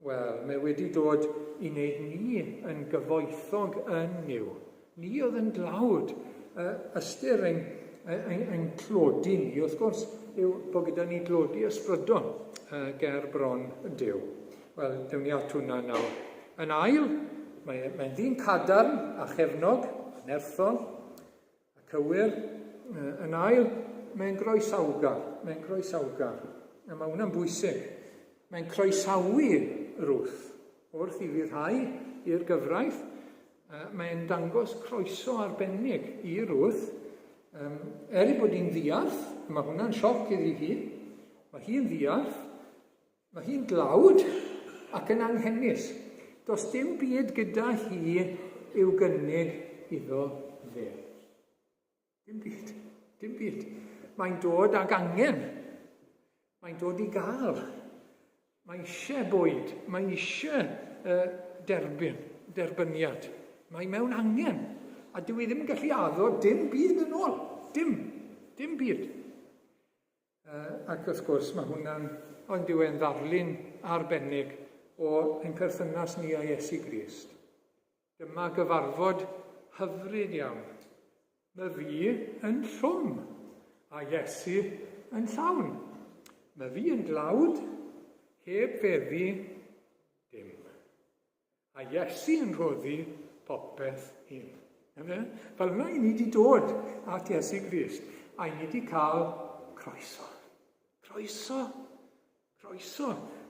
Wel, mae wedi dod i wneud ni yn gyfoethog yn niw. Ni oedd yn dlawd, ystyr ein clodi ni, wrth gwrs, yw bod gyda ni glodi ysbrydol ger bron y Duw. Wel, dewn ni at hwnna nawr. Yn ail, mae'n ddyn cadarn a chefnog, nerthol, a cywir. Yn ail, mae'n groesawgar. A mae hwnna'n bwysig. Mae'n croesawu Ruth wrth i fyddhau i'r gyfraith. Mae'n dangos croeso arbennig i Ruth. I bod hi'n ddiarth, mae hwnna'n sioc iddi hi. Mae hi'n ddiarth, mae hi'n dlawd ac yn anghennus. Does dim byd gyda hi i'w gynnig iddo fe. Dim byd. Mae'n dod ag angen. Mae'n dod i gael. Mae eisiau bwyd. Mae eisiau derbyniad. Mae mewn angen. A dwi ddim yn gallu addo dim byd yn ôl. Dim byd. Ac wrth gwrs mae hwnna'n ond yw e'n ddarlun arbennig o ein perthynas ni a Iesu Grist. Dyma gyfarfod hyfryd iawn. Mae fi yn llwm a Iesu yn llawn. Mae fi yn dlawd, heb feddi dim. A Iesu yn rhoddi popeth un. Fel yna i ni wedi dod at Iesu Grist, a i ni wedi cael croeso. Croeso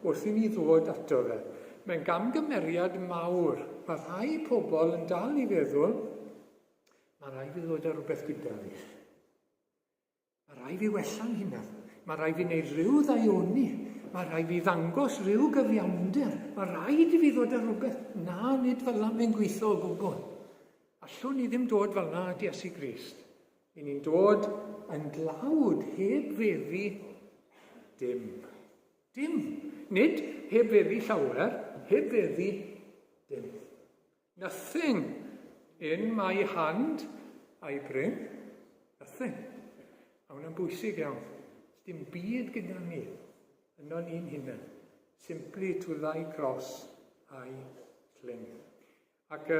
wrth i ni ddod ato fe. Mae'n gamgymeriad mawr. Mae rhai pobl yn dal i feddwl, mae rai fi ddod â rhywbeth gyda fi. Mae rai fi wella'n hunan. Mae rai fi wneud rhyw ddaioni. Mae rai fi ddangos rhyw gyfiawnder. Mae rhaid i fi ddod â rhywbeth. Na, nid fel yna mae'n gweithio o gwbl. Allwn ni ddim dod fel yna at Iesu Grist. I ni'n dod yn dlawd heb feddi dim. Nid heb feddi llawer, heb feddi dim. Nothing in my hand I bring. Nothing. A hwnna'n bwysig iawn. Dim byd gyda ni. Yno ni'n hunain. Simply to thy cross I cling. Ac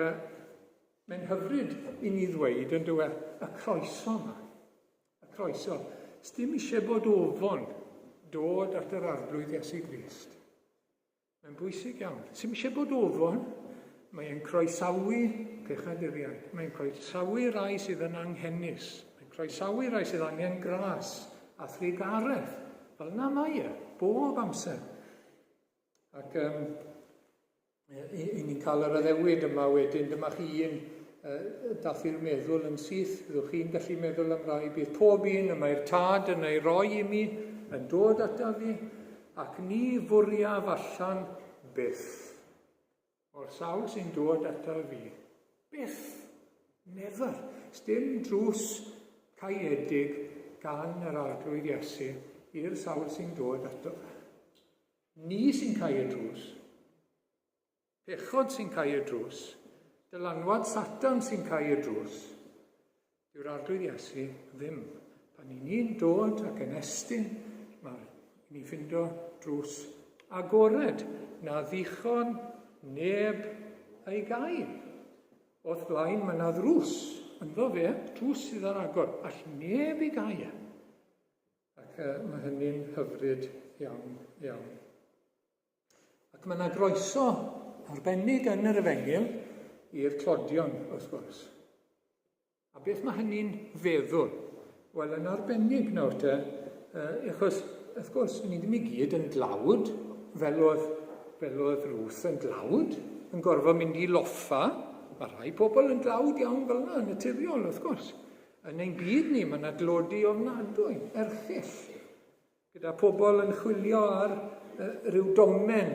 mae'n hyfryd i ni ddweud yn dweud y croeso yma. Y croeso. Sdim eisiau bod ofon dod at yr arglwydd Iesu Grist. Mae'n bwysig iawn. Sdim eisiau bod ofon, mae'n croesawu pechaduriaid. Mae'n croesawu rai sydd yn anghennus. Mae'n croesawu rai sydd angen gras a thrigaredd. Fel yna mae bob amser. Ac i ni'n cael yr addewid yma wedyn, dyma chi un dath i'r meddwl yn syth, byddwch chi'n gallu meddwl am rai, bydd pob un y mae'r tad yn ei roi i mi, yn dod ata fi, ac ni fwriaf allan byth. O'r sawl sy'n dod ata fi. Byth. Never. Sdim drws caeedig gan yr arglwydd Iesu i'r sawl sy'n dod ato fe. Ni sy'n cael y drws. Pechod sy'n cael y drws. Dylanwad Satan sy'n cael y drws. Dyw'r arglwydd Iesu ddim. Pan ni'n dod ac yn estyn, ni'n ffindo drws agored. Na ddichon neb ei gau. O'r blaen mae na ddrws. Ynddo fe, drws sydd ar agor. All neb ei gau. Ac mae hynny'n hyfryd iawn. Ac mae yna groeso arbennig yn yr Efengyl i'r clodion, wrth gwrs. A beth mae hynny'n feddwl? Wel, yn arbennig nawr te, achos, wrth gwrs, ni ddim i gyd yn dlawd, fel oedd Ruth yn dlawd, yn gorfod mynd i loffa. Mae rhai pobl yn dlawd iawn fel yna, yn naturiol, wrth gwrs. Yn ein byd ni, mae yna dlodi ofnadwy, erchyll. Gyda pobl yn chwilio ar ryw domen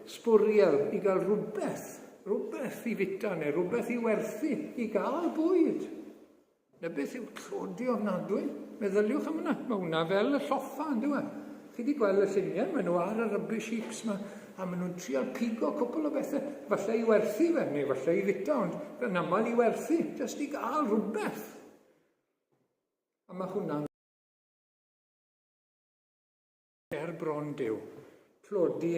sbwriel i gael rhywbeth i fita neu rhywbeth i werthu, i gael bwyd. Na beth yw clodi ofnadwy? Meddyliwch am hwnna. Mae hwnna fel y lloffa, yn dweud. Chi wedi gweld y lluniau, maen nhw ar y rubbish heaps yma, a maen nhw'n trial pigo cwpl o bethau. Falle i werthu fe, neu falle i fita, ond yn aml i werthu, jyst i gael rhywbeth. A mae hwnna'n bron Duw. Clodi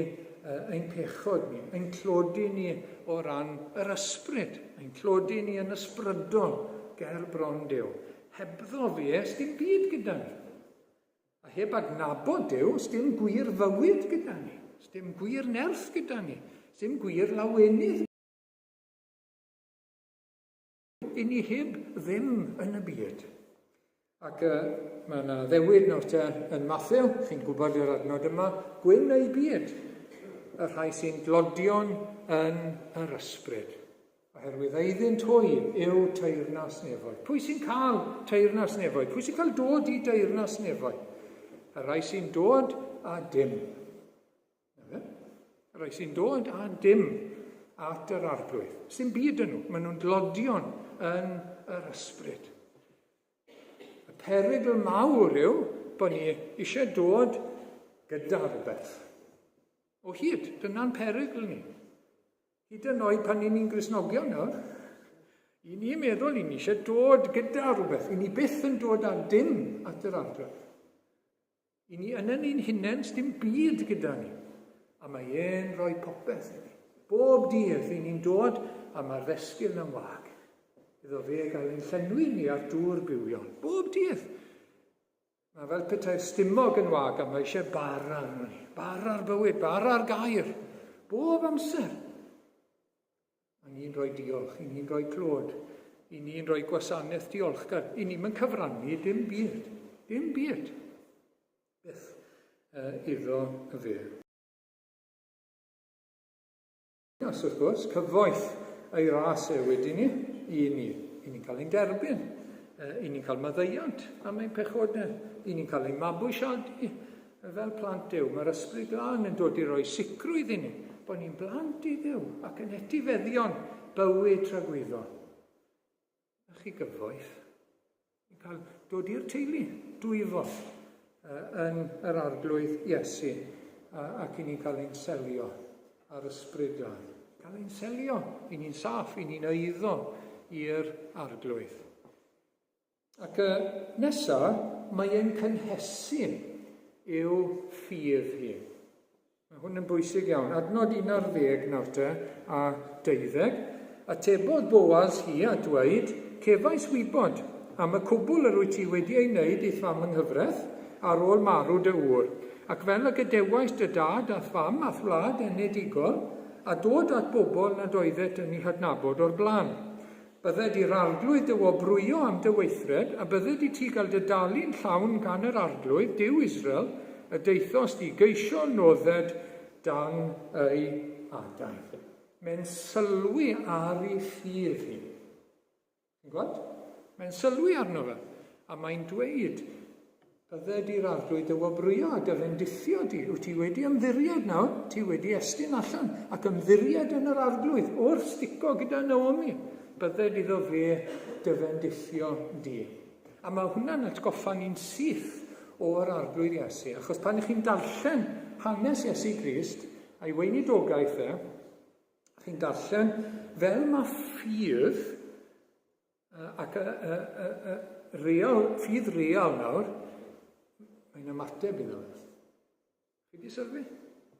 ein pechod ni, ein clodi ni o ran yr ysbryd, ein clodi ni yn ysbrydol ger bron Duw. Hebddo fi, dim byd gyda ni. A heb adnabod Duw, dim gwir fywyd gyda ni. Dim gwir nerth gyda ni. Dim gwir lawenydd. I ni heb ddim yn y byd. Ac mae yna ddewyd nawr te yn Mathew, chi'n gwybod yr adnod yma, gwyn neu byd. Y rhai sy'n glodion yn yr ysbryd. Oherwydd eiddynt hwyr yw teyrnas nefoedd. Pwy sy'n cael teyrnas nefoedd? Pwy sy'n cael dod i teyrnas nefoedd? Y rhai sy'n dod a dim. Y rhai sy'n dod a dim at yr arglwydd. Sy'n byd yn nhw. Maen nhw'n glodion yn yr ysbryd. Y perygl mawr yw bod ni eisiau dod gyda rhywbeth. O hyd, dyna'n perygl ni. Hyd yn oed pan ni'n Gristnogion nawr, i ni'n meddwl i ni eisiau dod gyda rhywbeth. I ni byth yn dod â dim at yr arglwydd. I ni yna ni'n hunain, dim byd gyda ni. A mae e'n rhoi popeth i ni. Bob dydd i ni'n dod a mae'r ddesgyl yn wag. Iddo fe gael ein llenwi ni ar dŵr bywion. Bob dydd. Mae fel petai'r stumog yn wag a mae eisiau bara arno ni. Bara'r bywyd, bara'r gair. Bob amser. A ni'n rhoi diolch, i ni'n rhoi clod, i ni'n rhoi gwasanaeth diolchgar. I ni'n cyfrannu dim byd. Dim byd. Beth iddo y fe. Os wrth gwrs, cyfoeth ei ras wedi ni, i ni'n cael ein derbyn, i ni'n cael maddeiant am ein pechodau, i ni'n cael ein mabwysiadu fel plant Duw. Mae'r ysbryd glân yn dod i roi sicrwydd i ni, bod ni'n blant i Duw ac yn etifeddion bywyd tragwyddo. A chi gyfoeth, ni'n cael dod i'r teulu dwyfol yn yr arglwydd Iesu ac i ni'n cael ein selio ar ysbryd glân. Cael ein selio, i ni'n saff, i ni'n eiddo i'r arglwydd. Ac nesaf, mae e'n cynhesu i'w ffydd hi. Mae hwn yn bwysig iawn. Adnod 11 nawr te a 12. Atebodd Boaz hi a dweud, cefais wybod am y cwbl yr wyt ti wedi ei wneud i thfam yng nghyfraith ar ôl marw dy ŵr, ac fel y gadewais dy dad a thfam a thwlad enedigol, a dod at bobl nad oeddet yn ei hadnabod o'r blaen. Bydded i'r arglwydd dy wobrwyo am dy weithred, a bydded i ti gael dy dalu'n llawn gan yr arglwydd, Duw Israel, y deithos di geisio nodded dan ei adain. Mae'n sylwi ar ei ffydd hi. Ti'n gwybod? Mae'n sylwi arno fe. A mae'n dweud, bydded i'r arglwydd dy wobrwyo a dyfyn dithio di. Wyt ti wedi ymddiried nawr, ti wedi estyn allan ac ymddiried yn yr arglwydd wrth stico gyda Naomi. Bydded iddo fe dyfendithio di. A mae hwnna'n atgoffa ni'n syth o'r arglwydd Iesu. Achos pan ych chi'n darllen hanes Iesu Grist a'i weinidogaeth chi'n darllen fel mae ffydd ac ffydd real nawr, mae'n ymateb iddo fe. Chi wedi sylwi?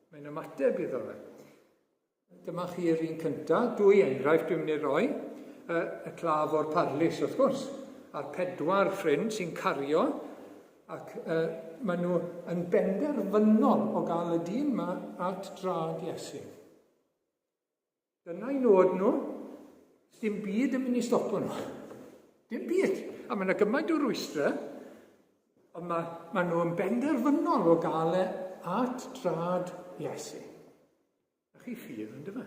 Mae'n ymateb iddo fe. Dyma chi'r un cyntaf, 2 enghraifft dwi'n mynd i roi. Y claf o'r parlis, wrth gwrs, a'r 4 ffrind sy'n cario, ac maen nhw yn benderfynol o gael y dyn yma at drad Iesu. Dyna'i nod nhw, Dim byd yn mynd i stopo nhw. Dim byd. A mae yna gymaint o rwystrau, ond mae nhw yn benderfynol o gael at drad Iesu. A chi ffydd yn dyfa.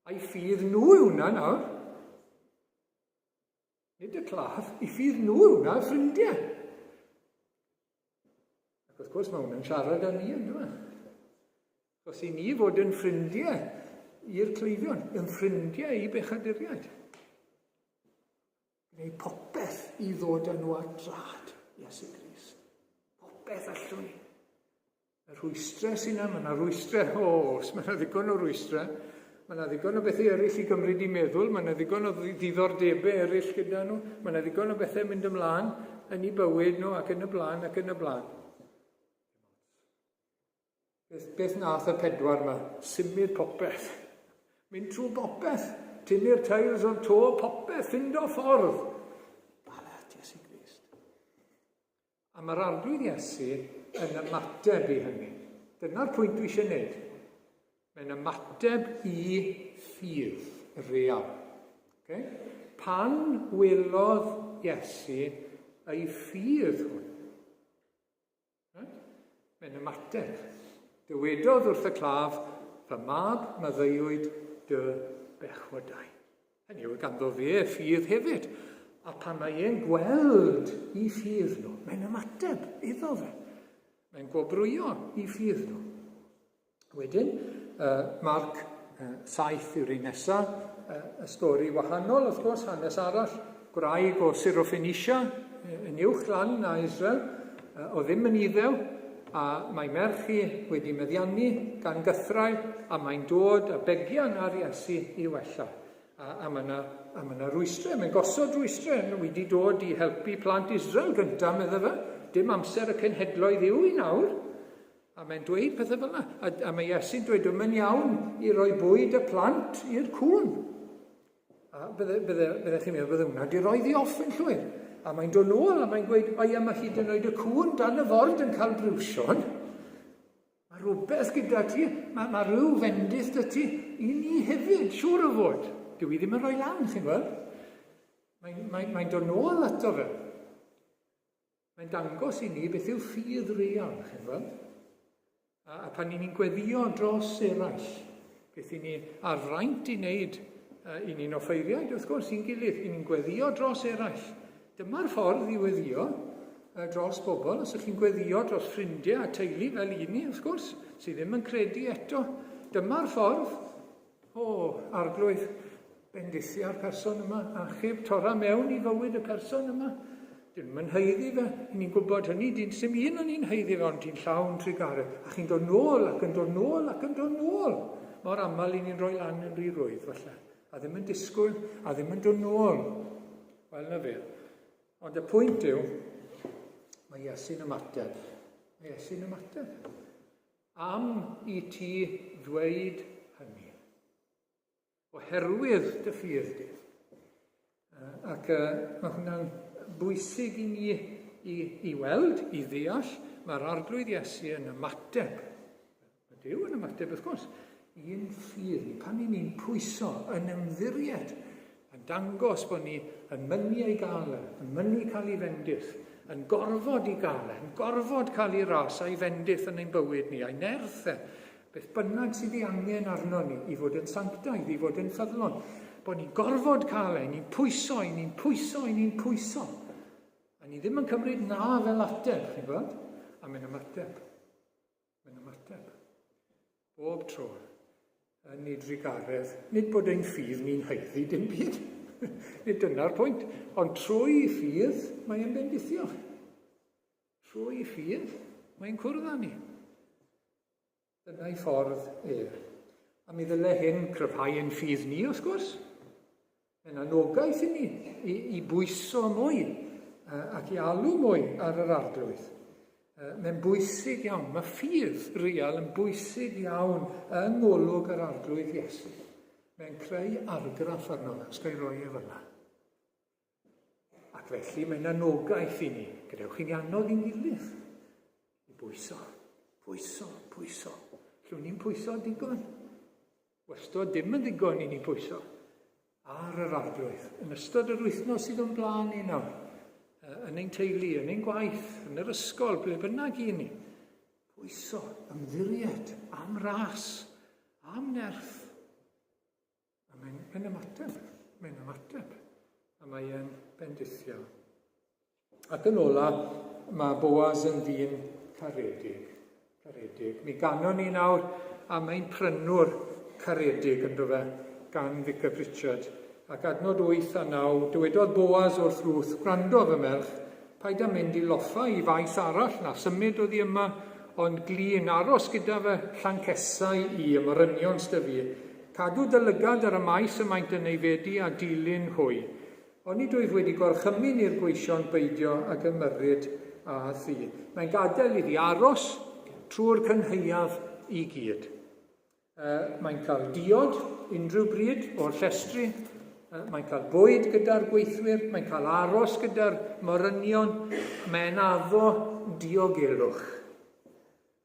A'i ffydd nhw yw hwnna nawr. Nid y claf, I ffydd nhw yw hwnna ffrindiau. Ac wrth gwrs mae hwnna'n siarad â ni yn dyfa. Os I ni fod yn ffrindiau i'r cleifion, yn ffrindiau I bechaduriaid. Gwneud popeth I ddod â nhw at drad Iesu Grist. Popeth allwn ni. Y rwystrau sy'n yna, mae yna rwystrau, mae yna ddigon o rwystrau, mae yna ddigon o bethau eraill I gymryd I meddwl, mae yna ddigon o ddiddordebau eraill gyda nhw, mae yna ddigon o bethau mynd ymlaen yn I bywyd nhw ac yn y blaen ac yn y blaen. Beth nath y pedwar yma? Symud popeth. Mynd trwy popeth. Tynnu'r teils o'r to, popeth, fynd o ffordd. Balat Iesu Grist. A mae'r arglwydd Iesu yn ymateb I hynny. Dyna'r pwynt dwi eisiau gwneud. Mae'n ymateb I ffydd real. Okay? Pan welodd Iesu ei ffydd hwn? Mae'n ymateb. Dywedodd wrth y claf, fy mab maddeuwyd dy bechwadau. Hynny yw ganddo fe ffydd hefyd. A pan mae e'n gweld I ffydd nhw, mae'n ymateb iddo fe. Mae'n gwobrwyo I ffydd nhw. Wedyn, Marc 7 yw'r un nesaf, y stori wahanol, wrth gwrs, hanes arall, gwraig o Syrophoenicia, yn uwch lan na Israel, o ddim yn Iddew, a mae merch I wedi meddiannu gan gythrael, a mae'n dod a begian ar Iesu I wella. A mae yna rwystrau, mae'n gosod rwystrau, wedi dod I helpu plant Israel gyntaf, medda fe. Dim amser y cenhedloedd yw I nawr. A mae'n dweud pethau fel yna. A mae Iesu'n dweud, mae'n iawn I roi bwyd y plant i'r cwn. A byddech chi'n meddwl, bydde hwnna di roi ddi off yn llwyr. A mae'n dod nôl a mae'n gweud, o ia, mae hyd yn oed y cwn dan y ford yn cael brwsion. Mae rhywbeth gyda ti, mae rhyw fendith dy ti, I ni hefyd, siŵr o fod. Dwi ddim yn rhoi lan, chi'n gweld? Mae'n dod nôl ato fe. Mae'n dangos I ni beth yw ffydd real, chi'n gweld? A pan ni'n gweddio dros eraill, beth I ni ar fraint I wneud I ni'n offeiriaid, wrth gwrs, i'n gilydd, I ni'n gweddio dros eraill. Dyma'r ffordd I weddio dros bobl, os ydych chi'n gweddio dros ffrindiau a teulu fel I ni, wrth gwrs, sydd ddim yn credu eto. Dyma'r ffordd, arglwydd, bendithio'r person yma, achub torra mewn I fywyd y person yma. Dyn nhw'n heiddi fe, ni'n gwybod hynny, dyn sy'n un o'n ni'n heiddi fe, ond di'n llawn trigaredd. A chi'n dod nôl, ac yn dod nôl, ac yn dod nôl. Mor aml I ni'n rhoi lan yn rhy rwydd, falle. A ddim yn disgwyl, a ddim yn dod nôl. Wel na fe. Ond y pwynt yw, mae Iesu'n ymateb. Mae Iesu'n ymateb. Am I ti ddweud hynny. Oherwydd dy ffydd di. Ac mae hwnna'n bwysig I ni I weld, I ddeall, mae'r arglwydd Iesu yn ymateb. Mae Duw yn ymateb, wrth gwrs. Un ffydd, pan ni'n pwyso yn ymddiried, yn dangos bod ni yn mynnu ei gael, yn mynnu cael ei fendith, yn gorfod ei gael, yn gorfod cael ei ras a'i fendith yn ein bywyd ni, a'i nerth beth bynnag sydd ei angen arno ni, I fod yn sanctaidd, I fod yn ffyddlon, bod ni'n gorfod cael ni'n pwyso, ni'n pwyso, ni'n pwyso. A ni ddim yn cymryd na fel ateb, chi'n gweld? A mae'n ymateb. Mae'n ymateb. Bob tro. Nid rigaredd, nid bod ein ffydd ni'n heiddi dim byd. Nid dyna'r pwynt. Ond trwy ffydd, mae'n bendithio. Trwy ffydd, mae'n cwrdd â ni. Dyna'i ffordd A mi ddyle hyn cryfhau ein ffydd ni, wrth gwrs. Mae'n anogaeth I ni, I bwyso mwy, ac I alw mwy ar yr arglwydd. Mae'n bwysig iawn, mae ffydd real yn bwysig iawn yng ngolwg yr arglwydd Iesu. Mae'n creu argraff arno fe, os gael roi fyna. Ac felly mae'n anogaeth I ni, gadewch chi'n anodd i'n gilydd. I bwyso, pwyso, pwyso. Llwn ni'n pwyso digon. Wastod dim yn ddigon I ni pwyso. ar yr arglwydd. Yn ystod yr wythnos sydd o'n blaen ni nawr, yn ein teulu, yn ein gwaith, yn yr ysgol, ble bynnag i ni. Pwyso, ymddiried, am ras, am nerth. A mae'n ymateb. A mae'n bendithio. Ac yn ola, mae Boaz yn ddyn caredig. Mi ganon ni nawr, a mae'n prynwr caredig yn dod gan Vicar Pritchard. Ac adnod 8 a 9, dywedodd Boaz wrth Ruth, gwrando fy merch, paid â mynd i loffa i faes arall na symud oddi yma, ond glin aros gyda fy llancesau i ymrynion styfi. Cadw dylygad ar y maes y maent yn eivedu a dilyn hwy. Ond nid wyf wedi gorchymyn i'r gweision beidio ac ymyrryd a thi. Mae'n gadael iddi aros trwy'r cynheuaf i gyd. Mae'n cael diod unrhyw bryd o'r llestri. Mae'n cael bwyd gyda'r gweithwyr. Mae'n cael aros gyda'r morynion. Mae'n addo diogelwch.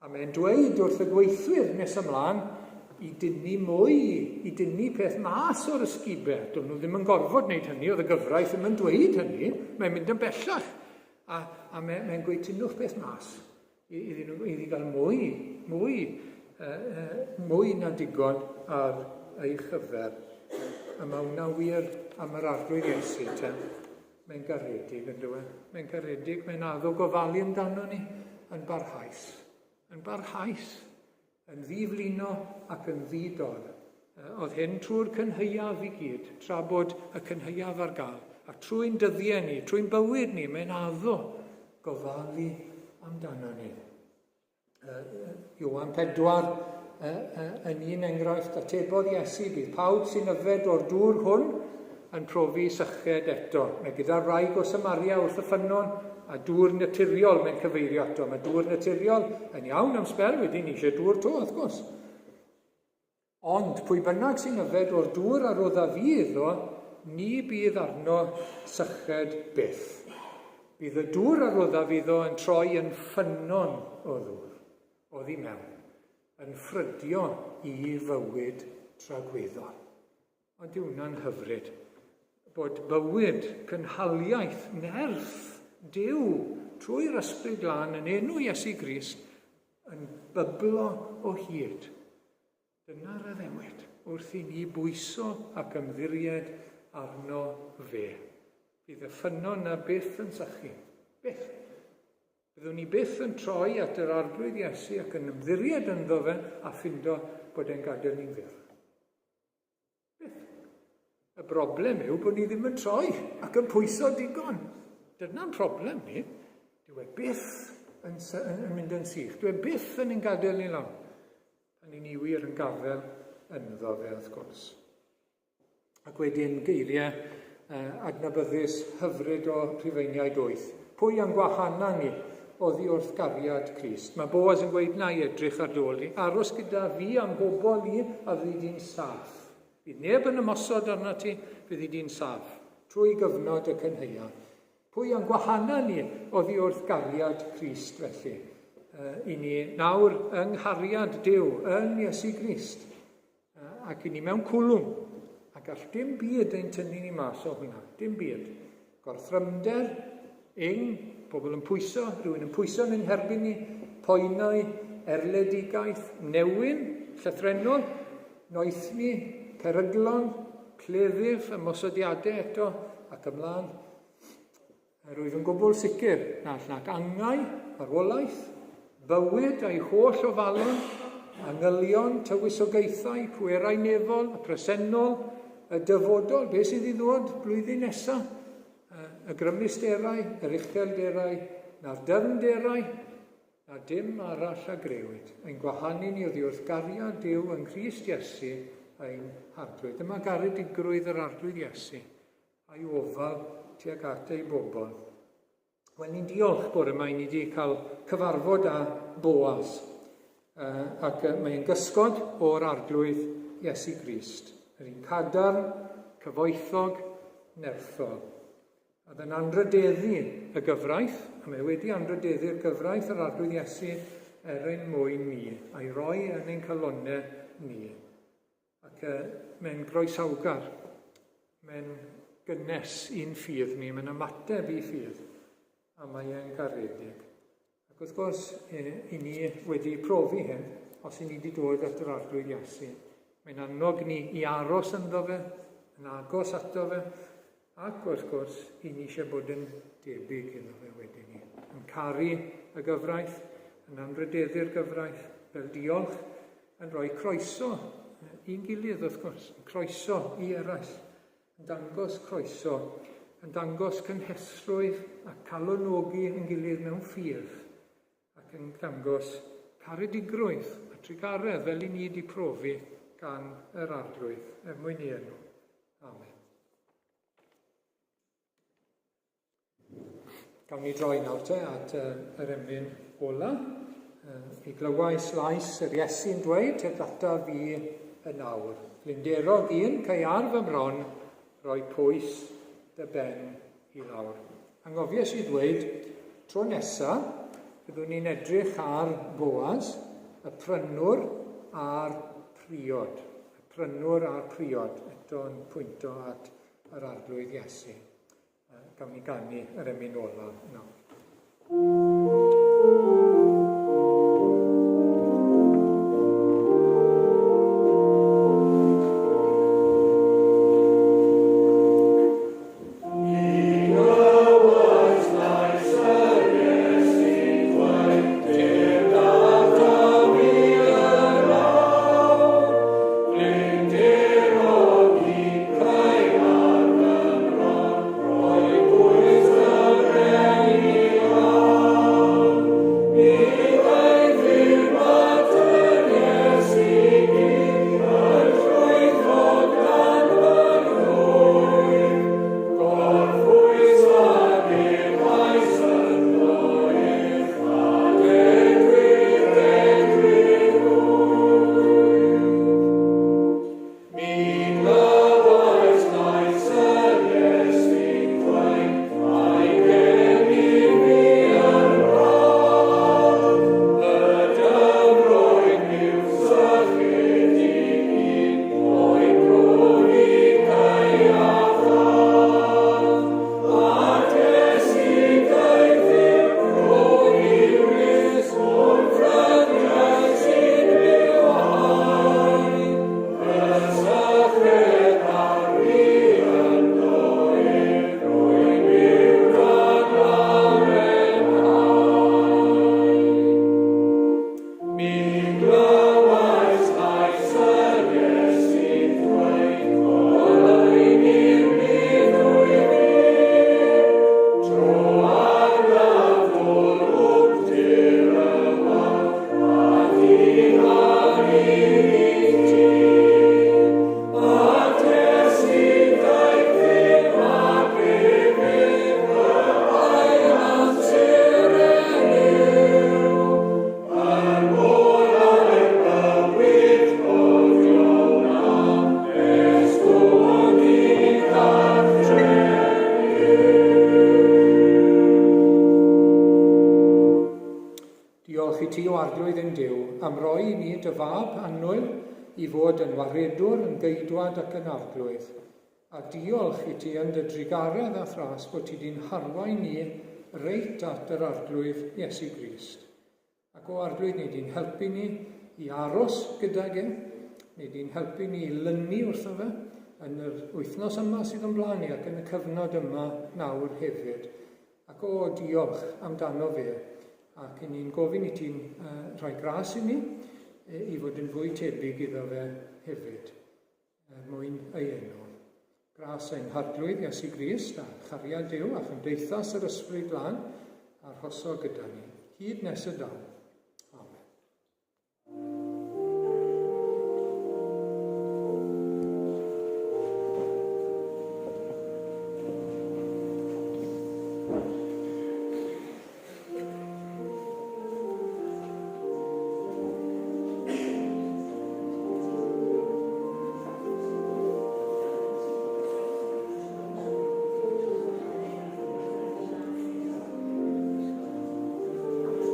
A mae'n dweud wrth y gweithwyr nes ymlaen i dynnu mwy, i dynnu peth mas o'r ysgubau. Do'n nhw ddim yn gorfod wneud hynny, oedd y gyfraith ddim yn dweud hynny. Mae'n mynd yn bellach. A mae'n gweud tynwch peth mas. Iddi gael mwy na digon ar ei chyfer. A mae hwnna wir am yr arglwydd Iesu. Mae'n garedig yn dweud. Mae'n garedig, mae'n addo gofalu amdano ni yn barhaus. Yn ddiflino ac yn ddidol. Oedd hyn trwy'r cynheuaf i gyd, tra bod y cynheuaf ar gael. A trwy'n dyddiau ni, trwy'n bywyd ni, mae'n addo gofalu amdano ni. Ioan 4 yn un enghraifft atebodd Iesu, bydd pawb sy'n yfed o'r dŵr hwn yn profi syched eto. Mae gyda'r wraig o Samaria wrth y ffynnon, a dŵr naturiol mae'n cyfeirio ato. Mae dŵr naturiol yn iawn am sbel, wedyn ni eisiau dŵr to, wrth gwrs. Ond pwy bynnag sy'n yfed o'r dŵr ar odda fi iddo, ni bydd arno syched byth. Bydd y dŵr ar odda fi iddo yn troi yn ffynnon o ddŵr, oddi mewn, yn ffrydio i fywyd tragweddol. Ond yw hwnna'n hyfryd, bod bywyd, cynhaliaeth, nerth, Duw, trwy'r ysbryd glân yn enw Iesu Grist, yn byblo o hyd. Dyna'r addewid wrth i ni bwyso ac ymddiried arno fe. Bydd y ffynnon na byth yn sychu. Byth. Byddwn ni byth yn troi at yr arglwydd Iesu ac yn ymddiried ynddo fe a ffindo bod e'n gadael ni'n fyr. Byth. Y broblem yw bod ni ddim yn troi ac yn pwyso digon. Dyna'n problem ni. Dyw e byth yn mynd yn sych. Dyw e byth yn ein gadael ni lawn. A ni wir yn gafel ynddo fe, wrth gwrs. Ac wedyn geiriau adnabyddus hyfryd o Rhufeiniaid 8. Pwy yn gwahana ni oddi wrth gariad Crist? Mae Boaz yn gweud na i edrych ar ôl ni. Aros gyda fi am bobl i a fydd hi'n saff. Bydd neb yn ymosod arna ti, fydd hi'n saff. Trwy gyfnod y cynheuaf. Pwy yn gwahana ni oddi wrth gariad Crist felly? I ni nawr yng nghariad Duw, yn Iesu Grist. Ac i ni mewn cwlwm. Ac all dim byd ein tynnu ni mas o hwnna. Dim byd. Gorthrymder, pobl yn pwyso, rhywun yn pwyso yn herbyn ni, poenau, erledigaeth, newyn, llythrenol, noethni, peryglon, cleddyf, ymosodiadau eto, ac ymlaen. Rwyf yn gwbl sicr na allnag angau, marwolaeth, bywyd a'i holl ofalon, angylion, tywysogaethau, pwerau nefol, y presennol, y dyfodol, beth sydd i ddod blwyddyn nesaf, y grymusterau, yr uchelderau, na'r dyfnderau, na dim arall a grewyd. Ein gwahanu ni oddi wrth gariad Duw yn Crist Iesu ein harglwydd. Dyma garedigrwydd yr arglwydd Iesu, a'i ofal tuag at ei bobl. Wel, ni'n diolch bore yma i ni wedi cael cyfarfod â Boaz. Ac mae'n gysgod o'r arglwydd Iesu Grist. Yr un cadarn, cyfoethog, nerthol. A dda'n anrydeddu y gyfraith, a mae wedi anrydeddu'r gyfraith yr arglwydd Iesu ein mwyn ni, a'i roi yn ein calonnau ni. Ac mae'n groesawgar. Mae'n gynnes i'n ffydd ni, mae'n ymateb i ffydd, a mae e'n garedig. Ac wrth gwrs, i ni wedi profi hyn, os i ni wedi dod at yr arglwydd Iesu. Mae'n annog ni i aros ynddo fe, yn agos ato fe, ac wrth gwrs, i ni eisiau bod yn debyg iddo fe wedyn ni. Yn caru y gyfraith, yn anrhydeddu'r gyfraith, fel diolch, yn rhoi croeso i'n gilydd wrth gwrs, croeso i eraill, yn dangos croeso, yn dangos cynhesrwydd a calonogi yn gilydd mewn ffydd, ac yn dangos caredigrwydd a trigaredd fel i ni wedi profi gan yr arglwydd mwyn i enw. Amen. Gawn ni droi nawr at yr emyn ola. I glywais lais yr Iesu'n dweud, data fi y nawr. Glinderog un, cael ar fy mron, roi pwys dy ben i lawr. Angofiais i ddweud, tro nesaf, byddwn ni'n edrych ar Boaz, y prynwr a'r priod. Y prynwr a'r priod, eto'n pwynto at yr arglwydd Iesu. Gawn ni ganu yr emyn ola nawr. am roi i ni dy fab annwyl i fod yn waredwr, yn geidwad ac yn arglwydd. A diolch i ti yn dy drigaredd a thras bod ti di'n harwain ni reit at yr arglwydd Iesu Grist. Ac o arglwydd ni di'n helpu ni i aros gydag e, ni di'n helpu ni i lynu wrtho fe yn yr wythnos yma sydd yn blaen ni ac yn y cyfnod yma nawr hefyd. Ac o diolch amdano fe. Ac i ni'n gofyn i ti'n rhoi gras i ni i fod yn fwy tebyg iddo fe hefyd. Mwyn ei enw. Gras ein harglwydd Iesu Grist a chariad Duw a chymdeithas yr ysbryd glân a'r hoso gyda ni. Hyd nes y daw.